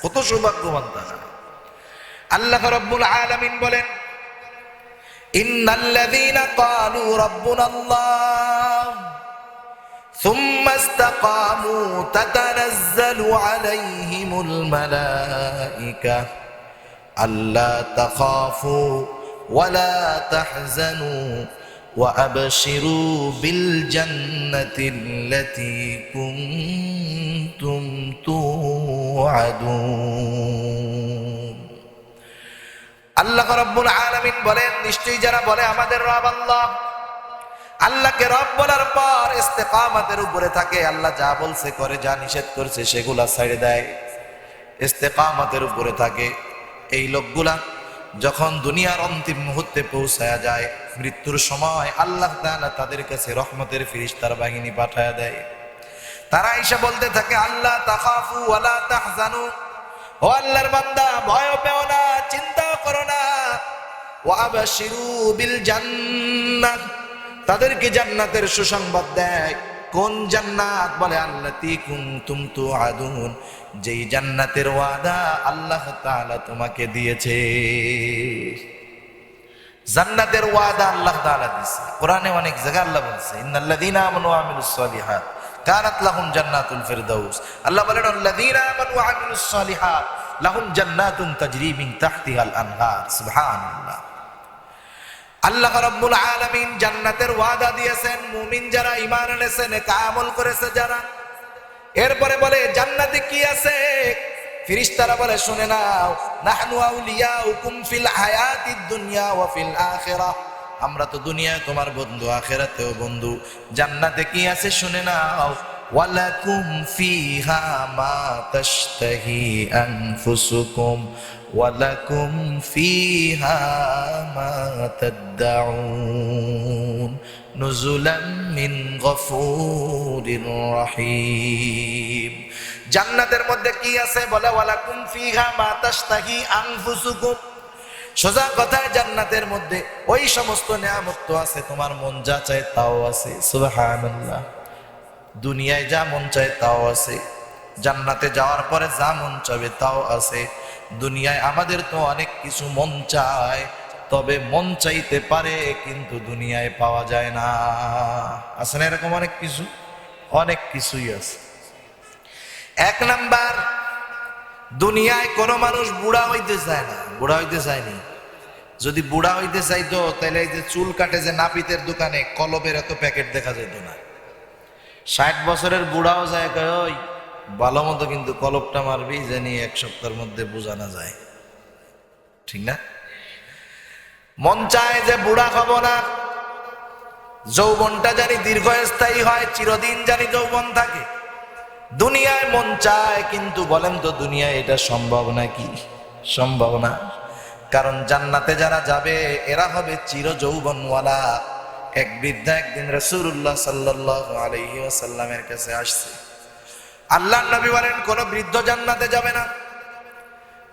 কত সৌভাগ্যবান তারা। আল্লাহ রাব্বুল আলামিন বলেন, ইন্নাল্লাযীনা ক্বালু রাব্বুনাল্লাহ ثم استقاموا تتنزل عليهم الملائكة ألا تخافوا ولا تحزنوا وأبشروا بالجنة التي كنتم توعدون। আল্লাহ রাব্বুল আলামিন বলেন, নিশ্চয়ই যারা বলে আমাদের রব আল্লাহ, আল্লাহকে রব বলার পর ইস্তেকামতের উপরে থাকে, আল্লাহ যা বলছে করে, যা নিষেধ করছে সেগুলা ছেড়ে দেয়, ইস্তেকামতের উপরে থাকে, এই লোকগুলা যখন দুনিয়ার অন্তিম মুহূর্তে পৌঁছায়া যায়, মৃত্যুর সময় আল্লাহ তাআলা তাদের কাছে রহমতের ফেরেশতার বাহিনী পাঠায়া দেয়। তারা এসে বলতে থাকে, আল্লাহ তাখাফু ওয়ালা তাহজানু, ও আল্লাহর বান্দা ভয় পেও না, চিন্তা করো না। ওয়া আবশিরু বিল জান্নাহ, তাদেরকে জান্নাতের সুসংবাদ দেয়। কোন জান্নাত? বলে আল্লাতী কুনতুম তুআদুন, যেই জান্নাতের ওয়াদা আল্লাহ তাআলা তোমাকে দিয়েছে। জান্নাতের ওয়াদা আল্লাহ তাআলা দিয়েছে। কোরআনে অনেক জায়গায় আল্লাহ বলছে, ইন্নাল্লাযীনা আমানু ওয়া আমিলুস সালিহাত কানাত লাহুম জান্নাতুল ফিরদাউস। আল্লাহ বলেন, আল্লাযীনা আমানু ওয়া আমিলুস সালিহাত লাহুম জান্নাতুন তাজরি মিন তাহতিহাল আনহার। সুবহানাল্লাহ। আল্লাহ রাব্বুল আলামিন জান্নাতের ওয়াদা দিয়েছেন মুমিন যারা ঈমান এনেছে, নেক আমল করেছে যারা, এরপরে বলে জান্নাতে কি আছে? ফেরেশতারা বলে শুনে নাও, নাহনু আউলিয়াউকুম ফিল হায়াতিদ দুনিয়া ওয়া ফিল আখিরাহ, আমরা তো দুনিয়ায় তোমার বন্ধু, আখিরাতেও বন্ধু। জান্নাতে কি আছে শুনে নাও, ওয়ালাকুম ফিহা মা তাশতাহি আনফুসুকুম ওয়ালাকুম ফিহা মা তাদউন নুজুলাম মিন গফুরির রহিম। জান্নাতের মধ্যে কি আছে? বলে ওয়ালাকুম ফিহা মা তাশতাহি আনফুসুকুম। সোজা কথায় জান্নাতের মধ্যে ওই সমস্ত নিয়ামত তো আছে, তোমার মন যা চায় তাও আছে। সুবহানাল্লাহ। দুনিয়ায় যা মন চায় তাও আছে, জান্নাতে যাওয়ার পরে যা মন চাবে তাও আছে। দুনিয়ায় আমাদের তো অনেক কিছু মন চায়, তবে মন চাইতে পারে কিন্তু দুনিয়ায় পাওয়া যায় না। আছে না এরকম অনেক কিছু? অনেক কিছুই আছে। এক নাম্বার, দুনিয়ায় কোনো মানুষ বুড়া হইতে চায় না। বুড়া হইতে চায়নি। যদি বুড়া হইতে চাইতো তাহলে এই যে চুল কাটে যে নাপিতের দোকানে কলবের এত প্যাকেট দেখা যেত না। 60 বছরের বুড়াও যায় কয় ওই ভালো মতো কিন্তু কলবটা মারবি জানি 1 সপ্তাহের মধ্যে বোঝানো যায়, ঠিক না? মন চায় যে বুড়া হব না, যৌবনটা জানি দীর্ঘস্থায়ী হয়, চিরদিন জানি যৌবন থাকে। দুনিয়ায় মন চায়, কিন্তু বলেন তো দুনিয়ায় এটা সম্ভব নাকি? সম্ভব না। কারণ জান্নাতে যারা যাবে এরা হবে চির যৌবনওয়ালা। এক বৃদ্ধা একদিন রাসূলুল্লাহ সাল্লাল্লাহু আলাইহি ওয়াসাল্লামের কাছে আসছে। আল্লাহর নবী বলেন কোন বৃদ্ধ জান্নাতে যাবে না।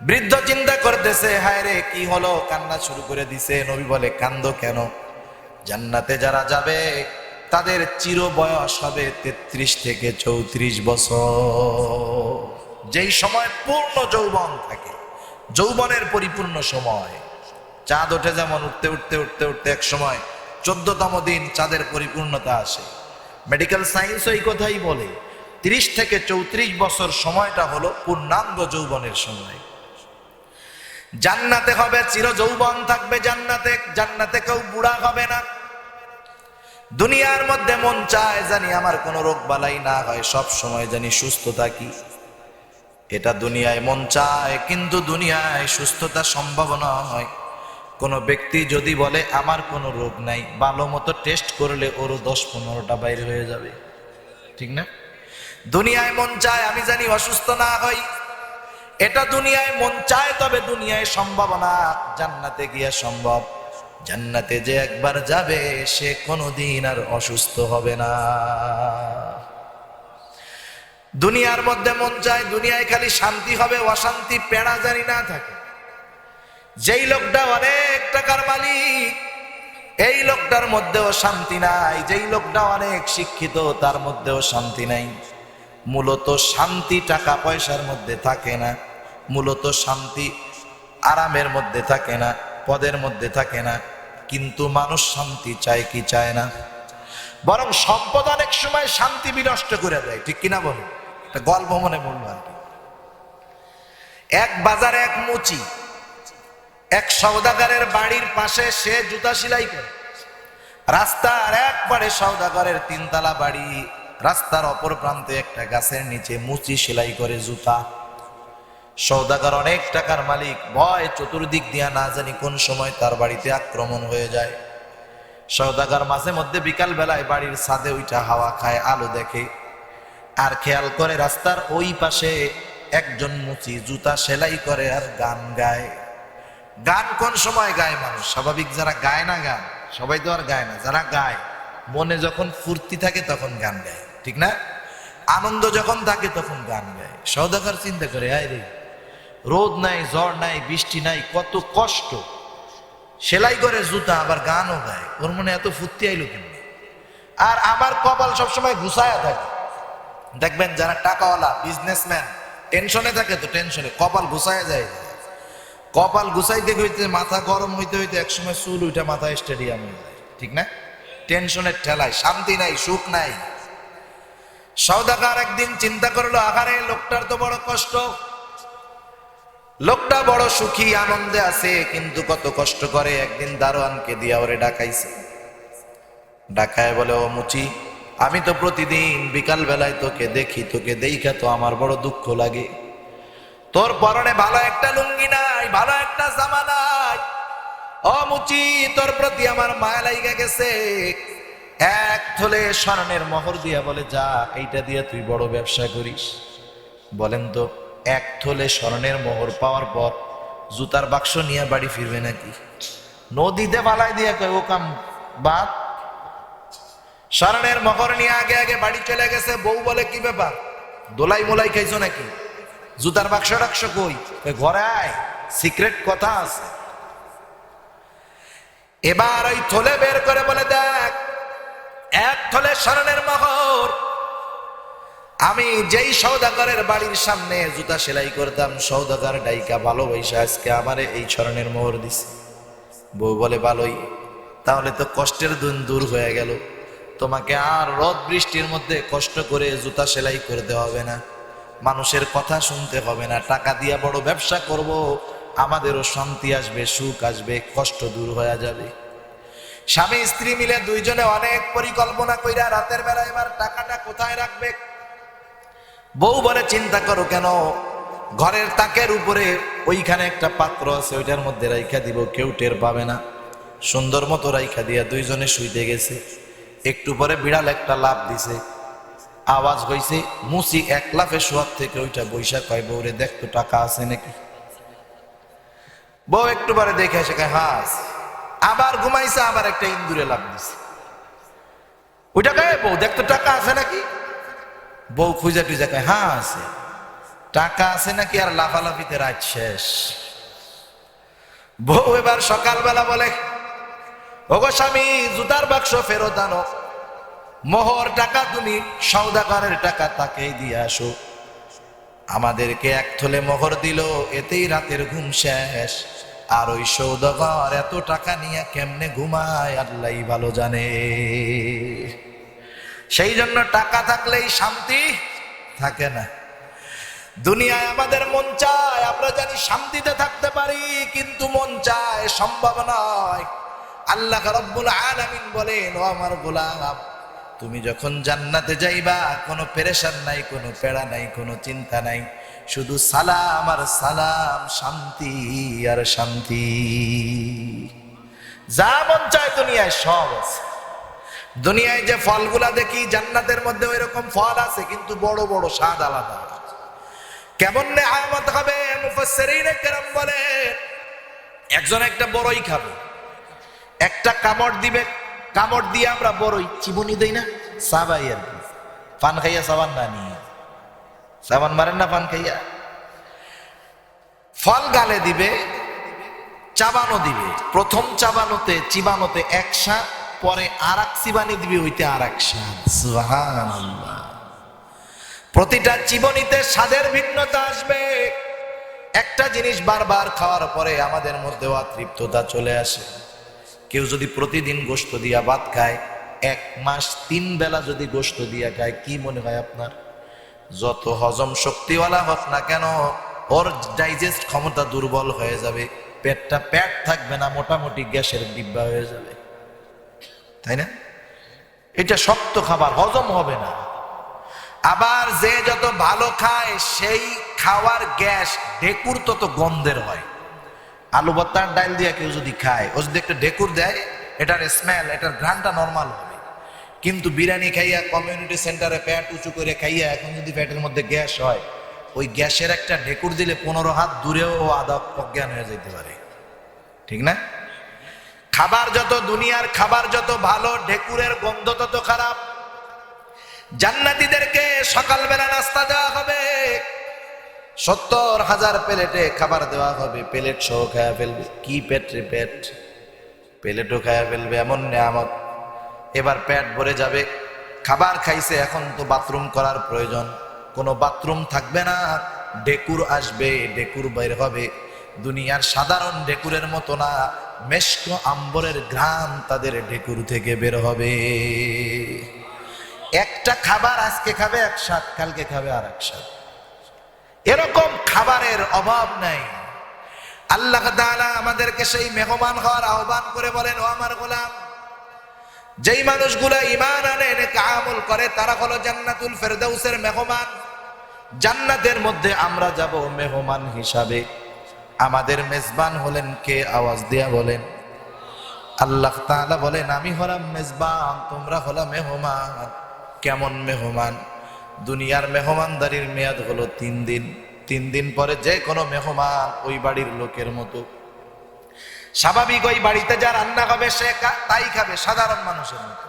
বৃদ্ধ চিন্তা করতেছে, হায় রে কি হলো, কান্না শুরু করে দিছে। নবী বলে কান্দো কেন? জান্নাতে যারা যাবে তাদের চির বয়স হবে 33 থেকে 34 বছর, যেই সময় পূর্ণ যৌবন থাকে, যৌবনের পরিপূর্ণ সময়। চাঁদ ওঠে যেমন উঠতে উঠতে উঠতে উঠতে এক সময় 14তম দিন চাঁদের পরিপূর্ণতা আসে। মেডিকেল সায়েন্স এই কথাই বলে 30 থেকে 34 বছর সময়টা হলো পূর্ণাঙ্গ যৌবনের সময়। জান্নাতে হবে চির যৌবন থাকবে জান্নাতে। জান্নাতে কেউ বুড়া হবে না। দুনিয়ার মধ্যে মন চায় জানি আমার কোনো রোগ বালাই না হয়, সব সময় জানি সুস্থ থাকি। এটা দুনিয়ায় মন চায়, কিন্তু দুনিয়ায় সুস্থতা সম্ভব নয়। কোনো ব্যক্তি যদি বলে আমার কোনো রোগ নাই, ভালো মতো টেস্ট করলে ওরও 10-15টা বাইরে হয়ে যাবে, ঠিক না? দুনিয়ায় মন চায় আমি জানি অসুস্থ না হই, এটা দুনিয়ায় মন চায়, তবে দুনিয়ায় সম্ভব না। জান্নাতে গিয়া সম্ভব। জান্নাতে যে একবার যাবে সে কোনোদিন আর অসুস্থ হবে না। দুনিয়ার মধ্যে মন চায় দুনিয়ায় খালি শান্তি হবে, অশান্তি পেড়া জানি না থাকে। যেই লোকটা অনেক টাকার মালিক এই লোকটার মধ্যেও শান্তি নাই, যেই লোকটা অনেক শিক্ষিত তার মধ্যেও শান্তি নাই। মূলত শান্তি টাকা পয়সার মধ্যে থাকে না, মূলত শান্তি আরামের মধ্যে থাকে না, পদের মধ্যে থাকে না। কিন্তু মানুষ শান্তি চায় কি চায় না? বরং সম্পদ অনেক সময় শান্তি বিনষ্ট করে দেয়, ঠিক কিনা বলে? একটা গল্প মনে বলবো আর কি। এক বাজারে এক মুচি এক সওদাগরের বাড়ির পাশে সে জুতা সেলাই করে। রাস্তার একবারে সওদাগরের 3 তলা বাড়ি, রাস্তার অপর প্রান্তে একটা গাছের নিচে মুচি সেলাই করে জুতা। সওদাগর অনেক টাকার মালিক, ভয় চতুর্দিক দিয়া না জানি কোন সময় তার বাড়িতে আক্রমণ হয়ে যায়। সওদাগর মাঝে মধ্যে বিকাল বেলায় বাড়ির ছাদে উঠা হাওয়া খায়, আলো দেখে, আর খেয়াল করে রাস্তার ওই পাশে একজন মুচি জুতা সেলাই করে আর গান গায়। গান কোন সময় গায় মানুষ? স্বাভাবিক যারা গায় না গান, সবাই তো আর গায় না, যারা গায় মনে যখন ফুর্তি থাকে তখন গান গায়, ঠিক না? আনন্দ যখন থাকে তখন গান গায়। সওদাগর চিন্তা করে, আয় রে, রোদ নাই, ঝড় নাই, বৃষ্টি নাই, কত কষ্ট, সেলাই করে জুতা আবার গানও গায়, ওর মনে এত ফুর্তি আইলো কেমনি? আর আমার কপাল সবসময় ঘুষায়া থাকে। দেখবেন যারা টাকাওয়ালা বিজনেসম্যান টেনশনে থাকে, তো টেনশনে কপাল ঘুষায়া যায়। কপাল গুছাইতে হইতে মাথা গরম হইতে হইতে একসময় চুল উঠে মাথা স্টেডিয়াম হয়ে যায়, ঠিক না? টেনশনের ঠেলায় শান্তি নাই, সুখ নাই। সওদাগর একদিন চিন্তা করলো, আহারে লোকটার তো বড় কষ্ট, লোকটা বড় সুখী আনন্দে আছে, কিন্তু কত কষ্ট করে। একদিন দারোয়ানকে দিয়া ওরে ডাকাইছে। ডাকায় বলে, ও মুচি, আমি তো প্রতিদিন বিকাল বেলায় তোকে দেখি, তোকে দেখা তো আমার বড় দুঃখ লাগে। তোর পরনে ভালো একটা লুঙ্গি নাই, ভালো একটা জামা নাই। ও মুচি, তোর প্রতি আমার মায়া লাইগা গেছে। এক থলে স্বর্ণের মোহর দিয়া বলে, যা এইটা দিয়া তুই বড় ব্যবসা করিস। বলেন তো, এক থলে স্বর্ণের মোহর পাওয়ার পর জুতার বাক্স নিয়ে বাড়ি ফিরবে নাকি? নদীতে বালাই দিয়ে কয় ও কাম বাদ। স্বর্ণের মোহর নিয়ে আগে আগে বাড়ি চলে গেছে। বউ বলে, কি ব্যাপার, দোলাই মোলাই খাইছো নাকি? জুতার বাক্স রাখছ কই? ঘরে আয়, সিক্রেট কথা আছে। এবার ওই থলে বের করে বলে, দেখ, এক থলে স্বর্ণের মোহর। আমি যেই সওদাগরের বাড়ির সামনে জুতা সেলাই করতাম, সওদাগর ডাইকা ভালোবাসা আজকে আমারে এই স্বর্ণের মোহর দিছে। বউ বলে, ভালোই, তাহলে তো কষ্টের দিন দূর হয়ে গেল। তোমাকে আর রোদ বৃষ্টির মধ্যে কষ্ট করে জুতা সেলাই করতে হবে না, মানুষের কথা শুনতে হবে না, টাকা দিয়া বড় ব্যবসা করব, আমাদেরও শান্তি আসবে, সুখ আসবে, কষ্ট দূর হয়ে যাবে। স্বামী স্ত্রী মিলে দুইজনে অনেক পরিকল্পনা কইরা রাতের বেলা এবার টাকাটা কোথায় রাখবে। বউ বলে, চিন্তা করো কেন, ঘরের তাকের উপরে ওইখানে একটা পাত্র আছে, ওইটার মধ্যে রাইখা দিব, কেউ টের পাবে না। সুন্দর মতো রাইখা দিয়া দুইজনে শুইতে গেছে। একটু পরে বিড়াল একটা লাফ দিছে, আওয়াজ হইছে। মুসি এক লাফে শোয়ার থেকে ওইটা বৈশা কয়, বউরে দেখ তো টাকা আছে নাকি। বউ একটু পরে দেখে এসে কয়, হ্যাঁ আছে। আবার ঘুমাইছে, আবার একটা ইন্দুরে লাফ দিছে। ওইটা কয়, বউ দেখ তো টাকা আছে নাকি। বউ খুঁজা টুজা কয়, হ্যাঁ আছে। টাকা আছে নাকি আর লাফালাফিতে রাত শেষ। বউ এবার সকালবেলা বলে, ওগো স্বামী, জুতার বাক্স ফেরত আনো, মোহর টাকা তুমি সওদাগরের টাকা তাকেই দিয়ে আসো। আমাদেরকে এক থলে মোহর দিল, এতেই রাতের ঘুম শেষ। আর ওই সওদাগর এত টাকা নিয়ে কেমনে ঘুমায় আল্লাহই ভালো জানে। সেই জন্য টাকা থাকলেই শান্তি থাকে না। দুনিয়ায় আমাদের মন চায়, আমরা জানি শান্তিতে থাকতে পারি, কিন্তু মন চায় সম্ভব নয়। আল্লাহ রাব্বুল আলামিন বলেন, ও আমার গোলাম, তুমি যখন জান্নাতে যাইবা, কোনো পেরেশান নাই, কোনো পেড়া নাই, কোনো চিন্তা নাই, শুধু সালাম আর সালাম, শান্তি আর শান্তি। যা মন চায় দুনিয়ায় সব আছে। দুনিয়ায় যে ফলগুলা দেখি জান্নাতের মধ্যে ওই রকম ফল আছে, কিন্তু বড় বড় স্বাদ আলাদা। কেমন নেয়ামত হবে, মুফাসসিরিনে কেরাম বলে, একজন একটা বড়ই খাবে, একটা কামড় দিবে, কামড় দিয়ে আমরা বড়ই চিবুনি দেই না, সাবাই আর কি, পান খাইয়া সাবান না নিয়ে, সাবান মারেন না পান খাইয়া। ফল গালে দিবে, চাবানো দিবে, প্রথম চাবানোতে চিবানোতে এক স্বাদ, পরে আর এক চিবানি দিবে, ওইতে আর এক স্বাদ। সুবহানাল্লাহ। প্রতিটা জীবনীতে স্বাদের ভিন্নতা আসবে। একটা জিনিস বারবার খাওয়ার পরে আমাদের মধ্যে অতৃপ্ততা চলে আসে। কেউ যদি প্রতিদিন গোশত দিয়া ভাত খায়, 1 মাস 3 বেলা যদি গোশত দিয়া খায়, কি মনে হয় আপনার? যত হজম শক্তিওয়ালা হোক না কেন, ওর ডাইজেস্ট ক্ষমতা দুর্বল হয়ে যাবে, পেটটা পেট থাকবে না, মোটামুটি গ্যাসের ডিব্বা হয়ে যাবে, তাই না? এটা শক্ত খাবার, হজম হবে না। আবার যে যত ভালো খায়, সেই খাওয়ার গ্যাস ডেকুর তত গন্ধের হয়। আলু ভর্তার ডাল দিয়ে কেউ যদি খায়, ও যদি একটা ডেকুর দেয়, এটার স্মেল, এটার ঘ্রাণটা নর্মাল হবে। কিন্তু বিরিয়ানি খাইয়া, কমিউনিটি সেন্টারে পেট উঁচু করে খাইয়া, এখন যদি পেটের মধ্যে গ্যাস হয়, ওই গ্যাসের একটা ডেকুর দিলে 15 হাত দূরেও আদা অজ্ঞান হয়ে যেতে পারে, ঠিক না? খাবার যত, দুনিয়ার খাবার যত ভালো, ডেকুরের গন্ধ তত খারাপ। জান্নাতীদেরকে সকালবেলা নাস্তা দেওয়া হবে, 70,000 প্লেটে খাবার দেওয়া হবে, প্লেট সহ খায়া ফেলবে। কি পেট রে পেট, প্লেটও খায়া ফেলবে, এমন নেয়ামত। এবার পেট ভরে যাবে, খাবার খাইছে, এখন তো বাথরুম করার প্রয়োজন, কোনো বাথরুম থাকবে না, ডেকুর আসবে, ডেকুর বের হবে। দুনিয়ার সাধারণ ডেকুরের মতো না, মেশক আম্বরের ঘ্রাণ তাদের ডেকুর থেকে বের হবে। একটা খাবার আজকে খাবে এক স্বাদ, কালকে খাবে আর এক স্বাদ। এরকম খাবারের অভাব নাই। আল্লাহ তাআলা আমাদেরকে সেই মেহমান হওয়ার আহ্বান করে বলেন, ও আমার গোলাম, যেই মানুষগুলা ঈমান আনে নেক আমল করে তারা হলো জান্নাতুল ফেরদাউসের মেহমান। জান্নাতের মধ্যে আমরা যাব মেহমান হিসাবে। আমাদের মেজবান হলেন কে? আওয়াজ দিয়া বলেন। আল্লাহ তাআলা বলেন আমি হলাম মেজবান, তোমরা হলো মেহমান। কেমন মেহমান? দুনিয়ার মেহমানদারির মেয়াদ হলো 3 দিন। 3 দিন পরে যে কোনো মেহমান ওই বাড়ির লোকের মতো। স্বাভাবিক ওই বাড়িতে যা রান্না হবে সে তাই খাবে, সাধারণ মানুষের মতো।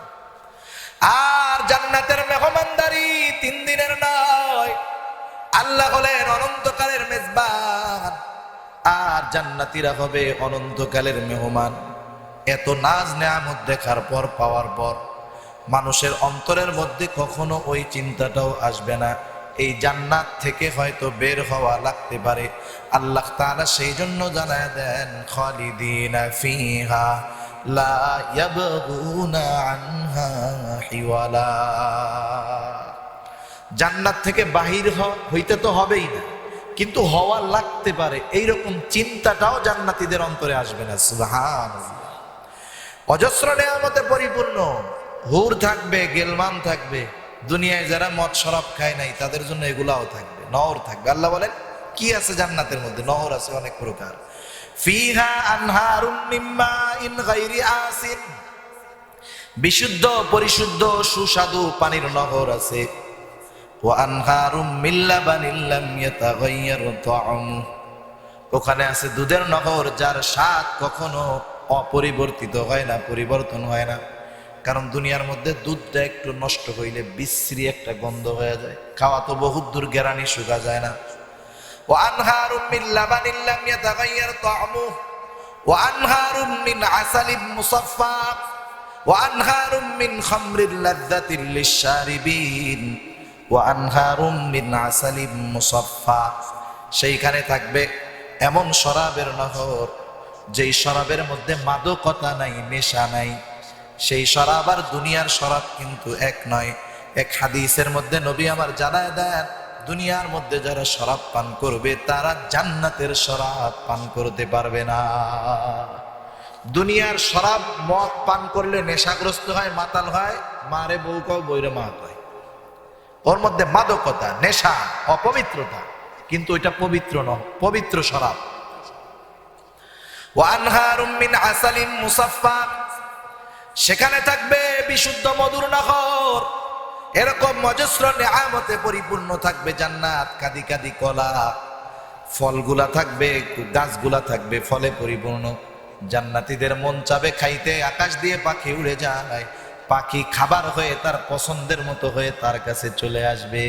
আর জান্নাতের মেহমানদারি 3 দিনের নয়, আল্লাহ হলেন অনন্তকালের মেজবান, আর জান্নাতীরা হবে অনন্তকালের মেহমান। এত নাজ নেয়ামত দেখার পর, পাওয়ার পর মানুষের অন্তরের মধ্যে কখনো ওই চিন্তাটাও আসবে না এই জান্নাত থেকে হয়তো বের হওয়া লাগতে পারে। আল্লাহ তাআলা সেই জন্য জানায় দেন খালিদিনা ফিহা লা ইয়াবগুনা আনহা হিওয়ালা। জান্নাত থেকে বাহির হইতে তো হবেই না, কিন্তু হওয়া লাগতে পারে এইরকম চিন্তাটাও জান্নাতীদের অন্তরে আসবে না। সুবহানাল্লাহ। অজস্র নেয়ামতে পরিপূর্ণ, হুর থাকবে, গেলমান থাকবে। দুনিয়ায় যারা মদ শরাব খায় নাই তাদের জন্য এগুলাও থাকবে, নহর থাকবে। আল্লাহ বলেন কি আছে জান্নাতের মধ্যে? নহর আছে অনেক প্রকার। ফিহা আনহারুম মিন মাইন গায়রি আসিন, বিশুদ্ধ পরিশুদ্ধ সুস্বাদু পানির নহর আছে। ওয়া আনহারুম মিন লাবানিন লাম ইয়াতাগায়্যার তা'আমু, ওখানে আছে দুধের নহর যার স্বাদ কখনো অপরিবর্তিত হয় না, পরিবর্তন হয় না। কারণ দুনিয়ার মধ্যে দুধটা একটু নষ্ট হইলে বিশ্রী একটা গন্ধ হয়ে যায়, খাওয়া তো বহুত দূর, গেরানি শুকা যায় না। ওয়া আনহারুম মিন লাবানিন লাম ইয়াতাগায়্যার তা'আমু ওয়া আনহারুম মিন আসালিন মুসাফফা ওয়া আনহারুম মিন খামরিন লাযযাতিন লিশ-শারিবিন ওয়া আনহারুম মিন আসালিন মুসাফফা। সেইখানে থাকবে এমন শরাবের নহর যেই শরাবের মধ্যে মাদকতা নাই, নেশা নাই। সেই শরাব আর দুনিয়ার শরাব কিন্তু এক নয়। এক হাদিসের মধ্যে নবী আমার জানায় দেন দুনিয়ার মধ্যে যারা শরাব পান করবে তারা জান্নাতের শরাব পান করতে পারবে না। দুনিয়ার শরাব মদ পান করলে নেশাগ্রস্ত হয়, মাতাল হয়, মারে বউ কাও বইরে মা কয়। ওর মধ্যে মাদকতা, নেশা, অপবিত্রতা, কিন্তু ওইটা পবিত্র নয়, পবিত্র শরাব। ওয়া আনহারুম মিন আসালিন মুসাফফা, সেখানে থাকবে বিশুদ্ধ মধুর নহর। এরকম অজস্র নেয়ামতে পরিপূর্ণ থাকবে জান্নাত। কাদি কাদি কলা, ফলগুলা থাকবে, গাছগুলা থাকবে ফলে পরিপূর্ণ। জান্নাতীদের মন চাবে খাইতে, আকাশ দিয়ে পাখি উড়ে যায়, পাখি খাবার হয়ে তার পছন্দের মতো হয়ে তার কাছে চলে আসবে।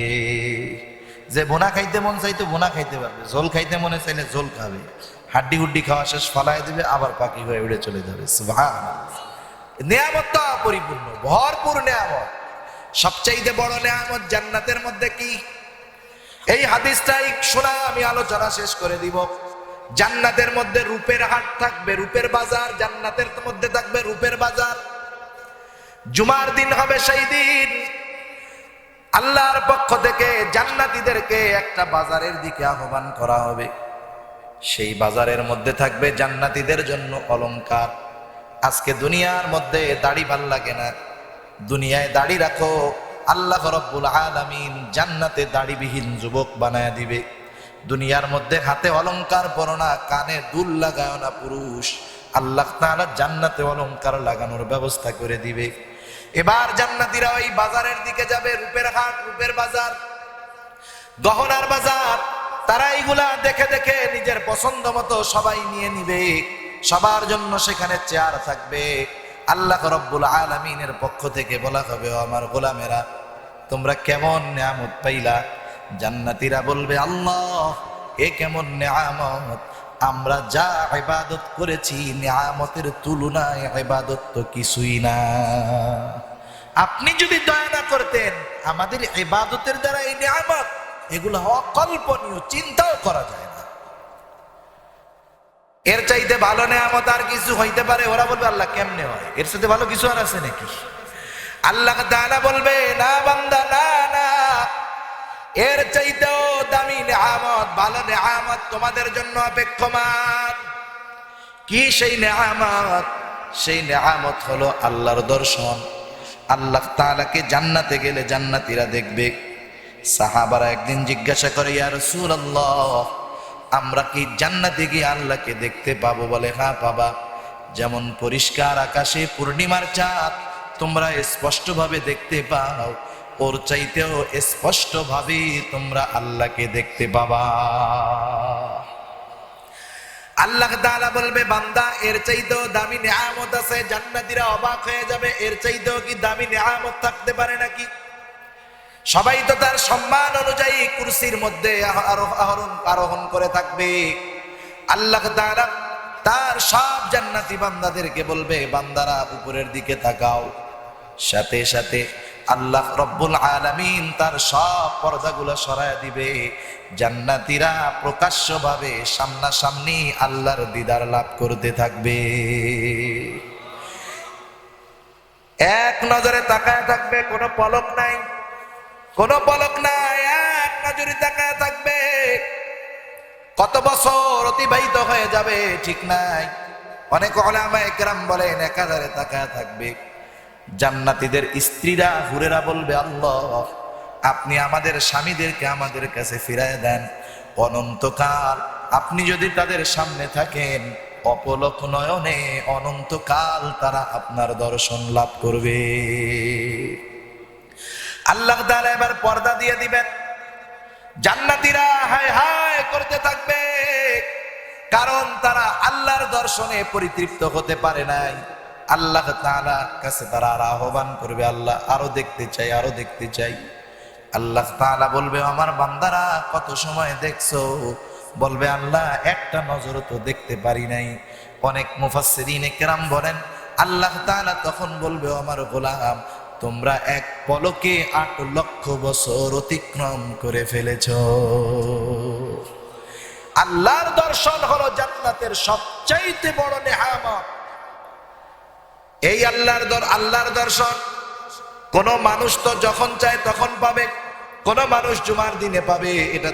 যে বোনা খাইতে মন চাইতো বোনা খাইতে পারবে, ঝোল খাইতে মনে চাইলে ঝোল খাবে, হাড্ডি হুড্ডি খাওয়া শেষ ফালাই দিবে, আবার পাখি হয়ে উড়ে চলে যাবে। সুবহানাল্লাহ। নেয়ামত পরিপূর্ণ, ভরপুর নেয়ামত। সবচাইতে বড় নেয়ামত জান্নাতের মধ্যে কি? এই হাদিসটাই শোনা আমি আলোচনা শেষ করে দিব। জান্নাতের মধ্যে রূপের হাট থাকবে, রূপের বাজার। জান্নাতের মধ্যে থাকবে রূপের বাজার। জুমার দিন হবে সেই দিন আল্লাহর পক্ষ থেকে জান্নাতীদেরকে একটা বাজারের দিকে আহ্বান করা হবে। সেই বাজারের মধ্যে থাকবে জান্নাতীদের জন্য অলংকার। আজকে দুনিয়ার মধ্যে দাড়ি ভাল লাগে না, দুনিয়ায় দাড়ি রাখো, আল্লাহ রাব্বুল আলামিন জান্নাতে দাড়িবিহীন যুবক বানায় দিবে। দুনিয়ার মধ্যে হাতে অলংকার পরো না, কানে দুল লাগাও না পুরুষ, আল্লাহ তাআলা জান্নাতে অলংকার লাগানোর ব্যবস্থা করে দিবে। এবার জান্নাতীরা ওই বাজারের দিকে যাবে, রূপের হাট, রূপের বাজার, গহনার বাজার। তারা এইগুলা দেখে দেখে নিজের পছন্দ মতো সবাই নিয়ে নিবে। সবার জন্য সেখানে চেয়ার থাকবে। আল্লাহ রাব্বুল আলামিনের পক্ষ থেকে বলা হবে, ও আমার গোলামেরা, তোমরা কেমন নিয়ামত পাইলা? জান্নাতীরা বলবে, আল্লাহ এ কেমন নিয়ামত, আমরা যা ইবাদত করেছি নিয়ামতের তুলনায় ইবাদত তো কিছুই না। আপনি যদি দয়া না করতেন আমাদের ইবাদতের দ্বারা এই নিয়ামত, এগুলো অকল্পনীয়, চিন্তাও করা যায় না। এর চাইতে ভালো নেয়ামত আর কিছু হইতে পারে? ওরা বলবে আল্লাহ কেমনে হয়, এর সাথে ভালো কিছু আর আছে নাকি? আল্লাহ তাআলা বলবে, না বান্দা, না না, এর চাইতেও দামি নেয়ামত, ভালো নেয়ামত তোমাদের জন্য অপেক্ষমান। কি সেই নেয়ামত? সেই নেয়ামত হলো আল্লাহর দর্শন। আল্লাহ তাআলাকে জান্নাতে গেলে জান্নাতীরা দেখবে। সাহাবারা একদিন জিজ্ঞাসা করে, ইয়া রাসূলুল্লাহ, আমরা কি জান্নাতে গিয়ে আল্লাহকে দেখতে পাবো? বলে, হ্যাঁ পাবা। যেমন পরিষ্কার আকাশে পূর্ণিমার চাঁদ তোমরা স্পষ্টভাবে দেখতে পাও, ওর চাইতেও স্পষ্টভাবে তোমরা আল্লাহকে দেখতে পাবা। আল্লাহ তাআলা বলবে, বান্দা এর চাইতেও দামি নিয়ামত আছে। জান্নাতীরা অবাক হয়ে যাবে, এর চাইতেও কি দামি নিয়ামত থাকতে পারে নাকি? সবাই তো তার সম্মান অনুযায়ী কুরসির মধ্যে আরোহণ করে থাকবে। আল্লাহ তাআলা তার সব জান্নাতি বান্দাদেরকে বলবে, বান্দারা উপরের দিকে তাকাও। সাথে সাথে আল্লাহ রব্বুল আলামিন তার সব পর্দাগুলো সরায় দিবে। জান্নাতীরা প্রকাশ্যভাবে সামনাসামনি আল্লাহর দিদার লাভ করতে থাকবে। এক নজরে তাকায় থাকবে, কোনো পলক নাই, কোনো পলক নাই, এক নজরে তাকায় থাকবে। কত বছর অতিবাহিত হয়ে যাবে ঠিক নাই। অনেক উলামায়ে কেরাম বলেন, একাধারে তাকায় থাকবে। জান্নাতীদের স্ত্রীরা, হুরেরা বলবে, আল্লাহ আপনি আমাদের স্বামীদেরকে আমাদের কাছে ফিরায় দেন। অনন্তকাল আপনি যদি তাদের সামনে থাকেন, অপলক নয়নে অনন্তকাল তারা আপনার দর্শন লাভ করবে। আল্লাহ তাআলা এবার পর্দা দিয়ে দিবেন। জান্নাতীরা হায় হায় করতে থাকবে, কারণ তারা আল্লাহর দর্শনে পরিতৃপ্ত হতে পারে নাই। আল্লাহ তাআলা কাছে তারা আর আহ্বান করবে, আল্লাহ আরো দেখতে চাই, আরো দেখতে চাই। আল্লাহ তাআলা বলবে, আমার বান্দারা কত সময় দেখছো? বলবে, আল্লাহ একটা নজর তো দেখতে পারি নাই। অনেক মুফাসসিরিনে কেরাম বলেন, আল্লাহ তাআলা তখন বলবে, আমার গোলাম তোমরা এক পলকে 8 লক্ষ বছর অতিক্রম করে ফেলেছো। আল্লাহর দর্শন হলো জান্নাতের সবচাইতে বড় নেয়ামত। এই আল্লাহর দর্শন কোন মানুষ তো যখন চায় তখন পাবে, কোন মানুষ জুমার দিনে পাবে, এটা